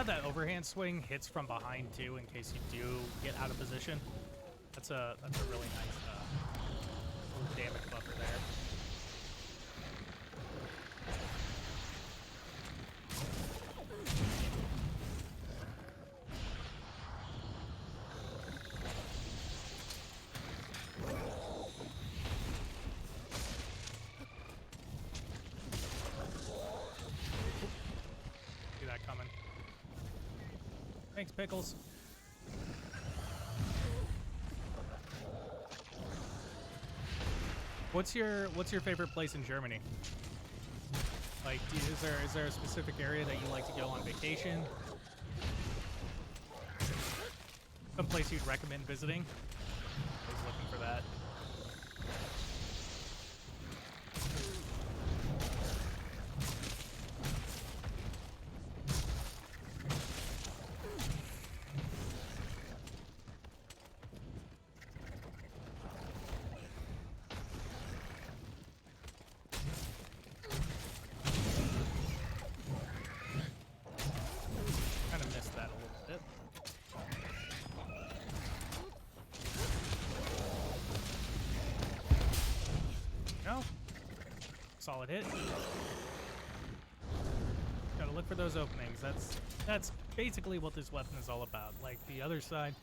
how that overhand swing hits from behind too, in case you do get out of position. That's a really nice little damage buffer there. See that coming. Thanks, Pickles. What's your favorite place in Germany? Like, is there a specific area that you like to go on vacation? Some place you'd recommend visiting? I was looking for that. Kind of missed that a little bit. No. Solid hit. Gotta look for those openings. That's basically what this weapon is all about. Like the other side,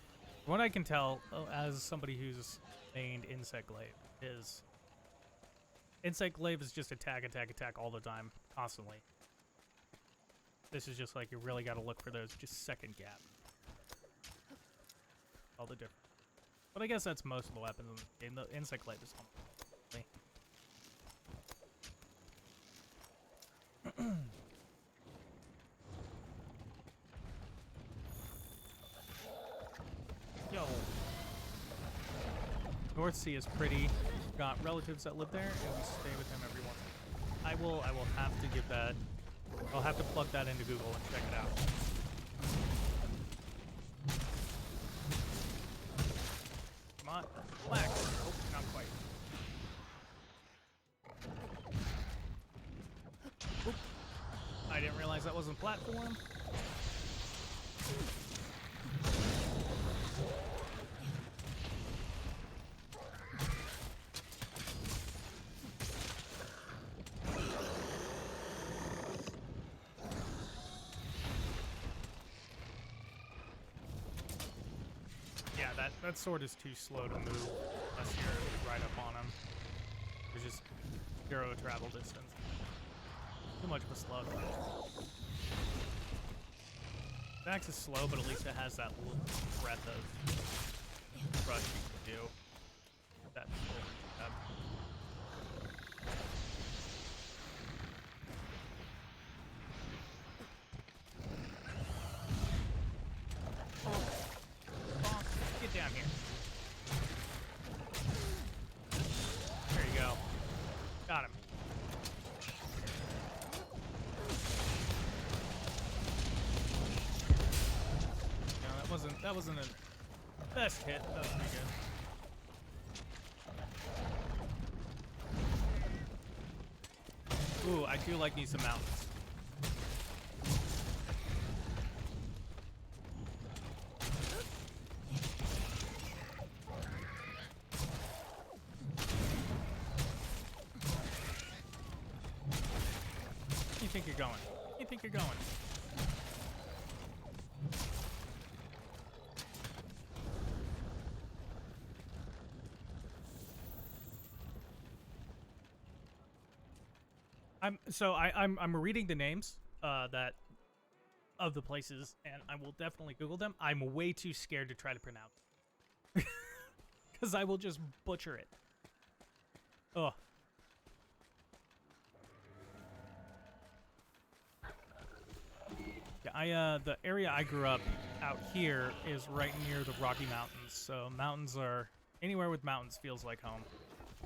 from what I can tell, as somebody who's mained Insect Glaive, is Insect Glaive is just attack, attack, attack all the time, constantly. This is just like you really got to look for those just second gap. All the different. But I guess that's most of the weapons in the Insect Glaive is only. Yo. North Sea is pretty. We've got relatives that live there, and we stay with them every once in a while. I will have to give that. I'll have to plug that into Google and check it out. Come on, black. Oh, not quite. Oop. I didn't realize that wasn't platform. Yeah, that sword is too slow to move unless you're right up on him. There's just zero travel distance. Too much of a slug. The axe is slow, but at least it has that little breath of rush you can do. That Get down here. There you go. Got him. No, that wasn't a best hit. That was pretty good. Ooh, I do like me some mountains. You think you're going? You think you're going? I'm reading the names that of the places, and I will definitely Google them. I'm way too scared to try to pronounce because I will just butcher it. Ugh. Yeah, the area I grew up out here is right near the Rocky Mountains, so mountains are anywhere with mountains feels like home.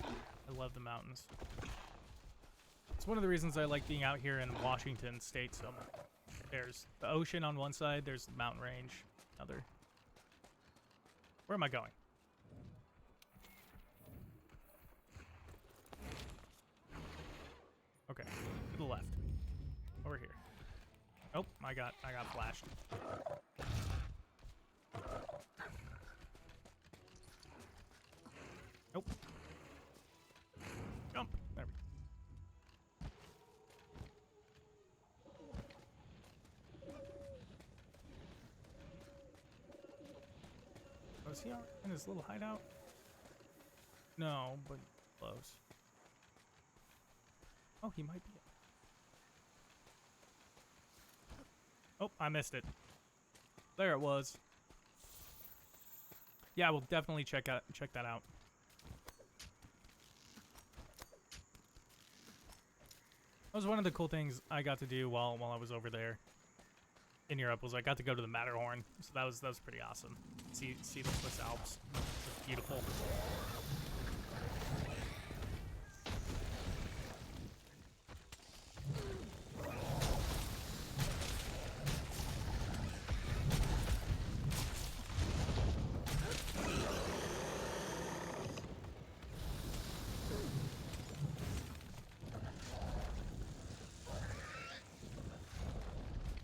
I love the mountains. It's one of the reasons I like being out here in Washington State so much. There's the ocean on one side, there's the mountain range, other. Where am I going? Okay, to the left. Over here. Oh, I got flashed. Nope. Jump. There we go. Oh, is he in his little hideout? No, but close. Oh, he might be. Oh, I missed it. There it was. Yeah, we'll definitely check that out. That was one of the cool things I got to do while I was over there in Europe. Was I got to go to the Matterhorn, so that was pretty awesome. See the Swiss Alps. It's beautiful.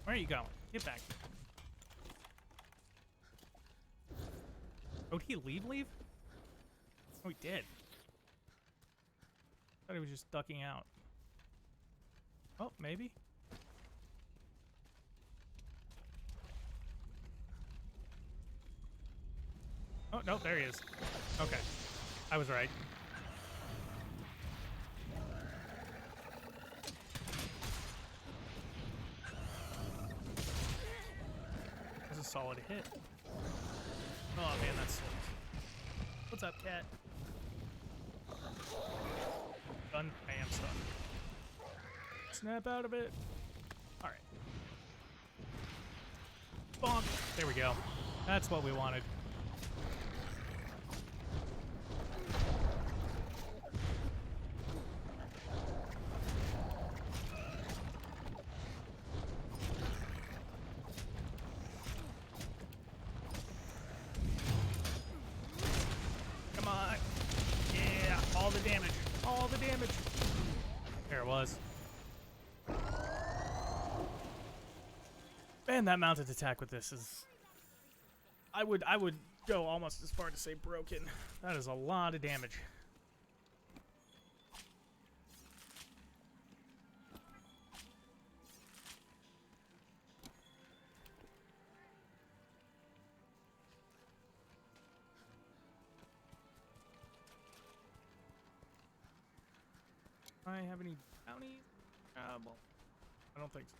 Where are you going? Get back here. Oh, did he leave? Oh, he did. Thought he was just ducking out. Oh, maybe? Oh, no, there he is. Okay. I was right. That was a solid hit. Oh, man, that's sweet. What's up, cat? Done. I am stunned. Snap out of it. Alright. Bonk. There we go. That's what we wanted. Come on. Yeah, all the damage. All the damage. There it was. Man, that mounted attack with this is... I would go almost as far to say broken. That is a lot of damage. Do I have any bounties? Well, I don't think so.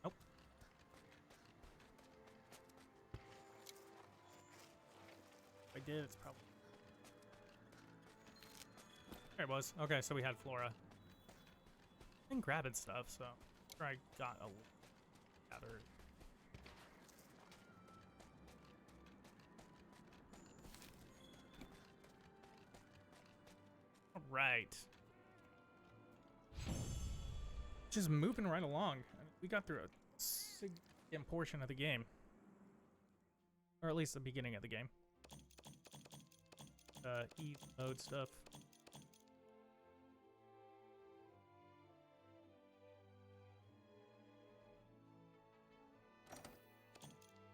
Nope. If I did, it's probably... There it was. Okay, so we had Flora. And grabbing stuff, so... I'm sure I got a little gathered. Right. Just moving right along. We got through a significant portion of the game. Or at least the beginning of the game. Ease mode stuff.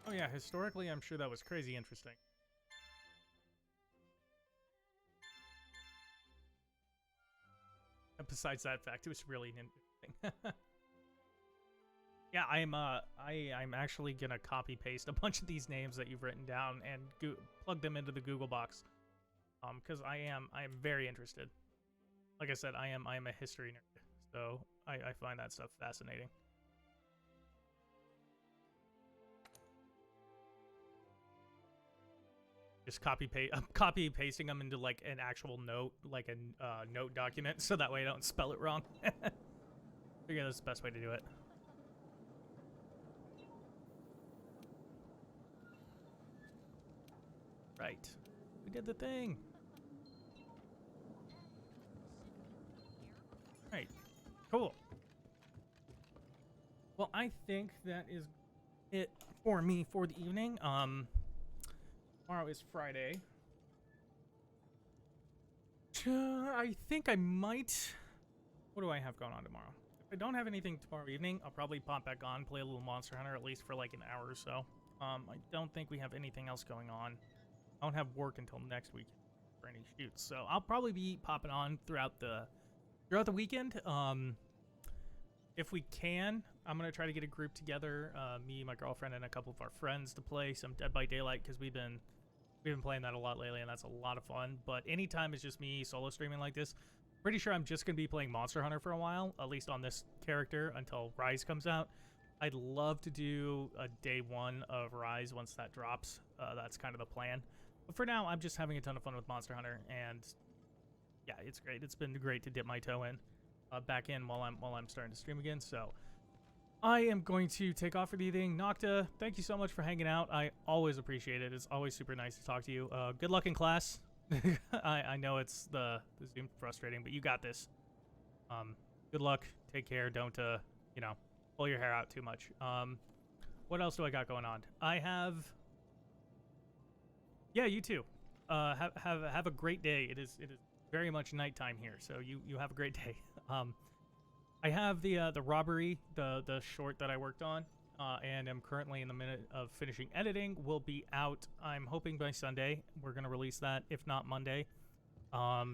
Oh yeah, historically I'm sure that was crazy interesting. Besides that fact, it was really interesting. Yeah, I'm actually gonna copy paste a bunch of these names that you've written down and plug them into the Google box, because I am very interested. Like I said, I am a history nerd, so I find that stuff fascinating. Just copy pasting them into like an actual note, like a note document, so that way I don't spell it wrong. Figure that's the best way to do it. Right, we did the thing. Right, cool. Well, I think that is it for me for the evening. Tomorrow is Friday. I think I might... What do I have going on tomorrow? If I don't have anything tomorrow evening, I'll probably pop back on, play a little Monster Hunter, at least for like an hour or so. I don't think we have anything else going on. I don't have work until next week for any shoots, so I'll probably be popping on throughout the weekend. If we can, I'm gonna try to get a group together, me, my girlfriend, and a couple of our friends to play some Dead by Daylight, because we've been playing that a lot lately, and that's a lot of fun. But anytime it's just me solo streaming like this, pretty sure I'm just gonna be playing Monster Hunter for a while, at least on this character until Rise comes out. I'd love to do a day one of Rise once that drops. That's kind of the plan. But for now, I'm just having a ton of fun with Monster Hunter, and yeah, it's great. It's been great to dip my toe in, back in while I'm starting to stream again. So I am going to take off for the evening. Nocta, thank you so much for hanging out. I always appreciate it. It's always super nice to talk to you. Good luck in class. I know it's the Zoom frustrating, but you got this. Good luck. Take care. Don't pull your hair out too much. What else do I got going on? I have. Yeah, you too. Have a great day. It is very much nighttime here, so you have a great day. I have the robbery, the short that I worked on, and am currently in the minute of finishing editing. Will be out, I'm hoping, by Sunday. We're gonna release that, if not Monday.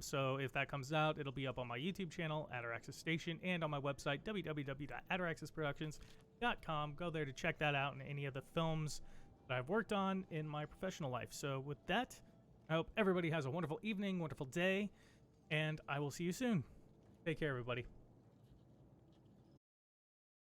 So if that comes out, it'll be up on my YouTube channel, Ataraxis Station, and on my website, www.ataraxisproductions.com. Go there to check that out and any of the films that I've worked on in my professional life. So with that, I hope everybody has a wonderful evening, wonderful day, and I will see you soon. Take care, everybody.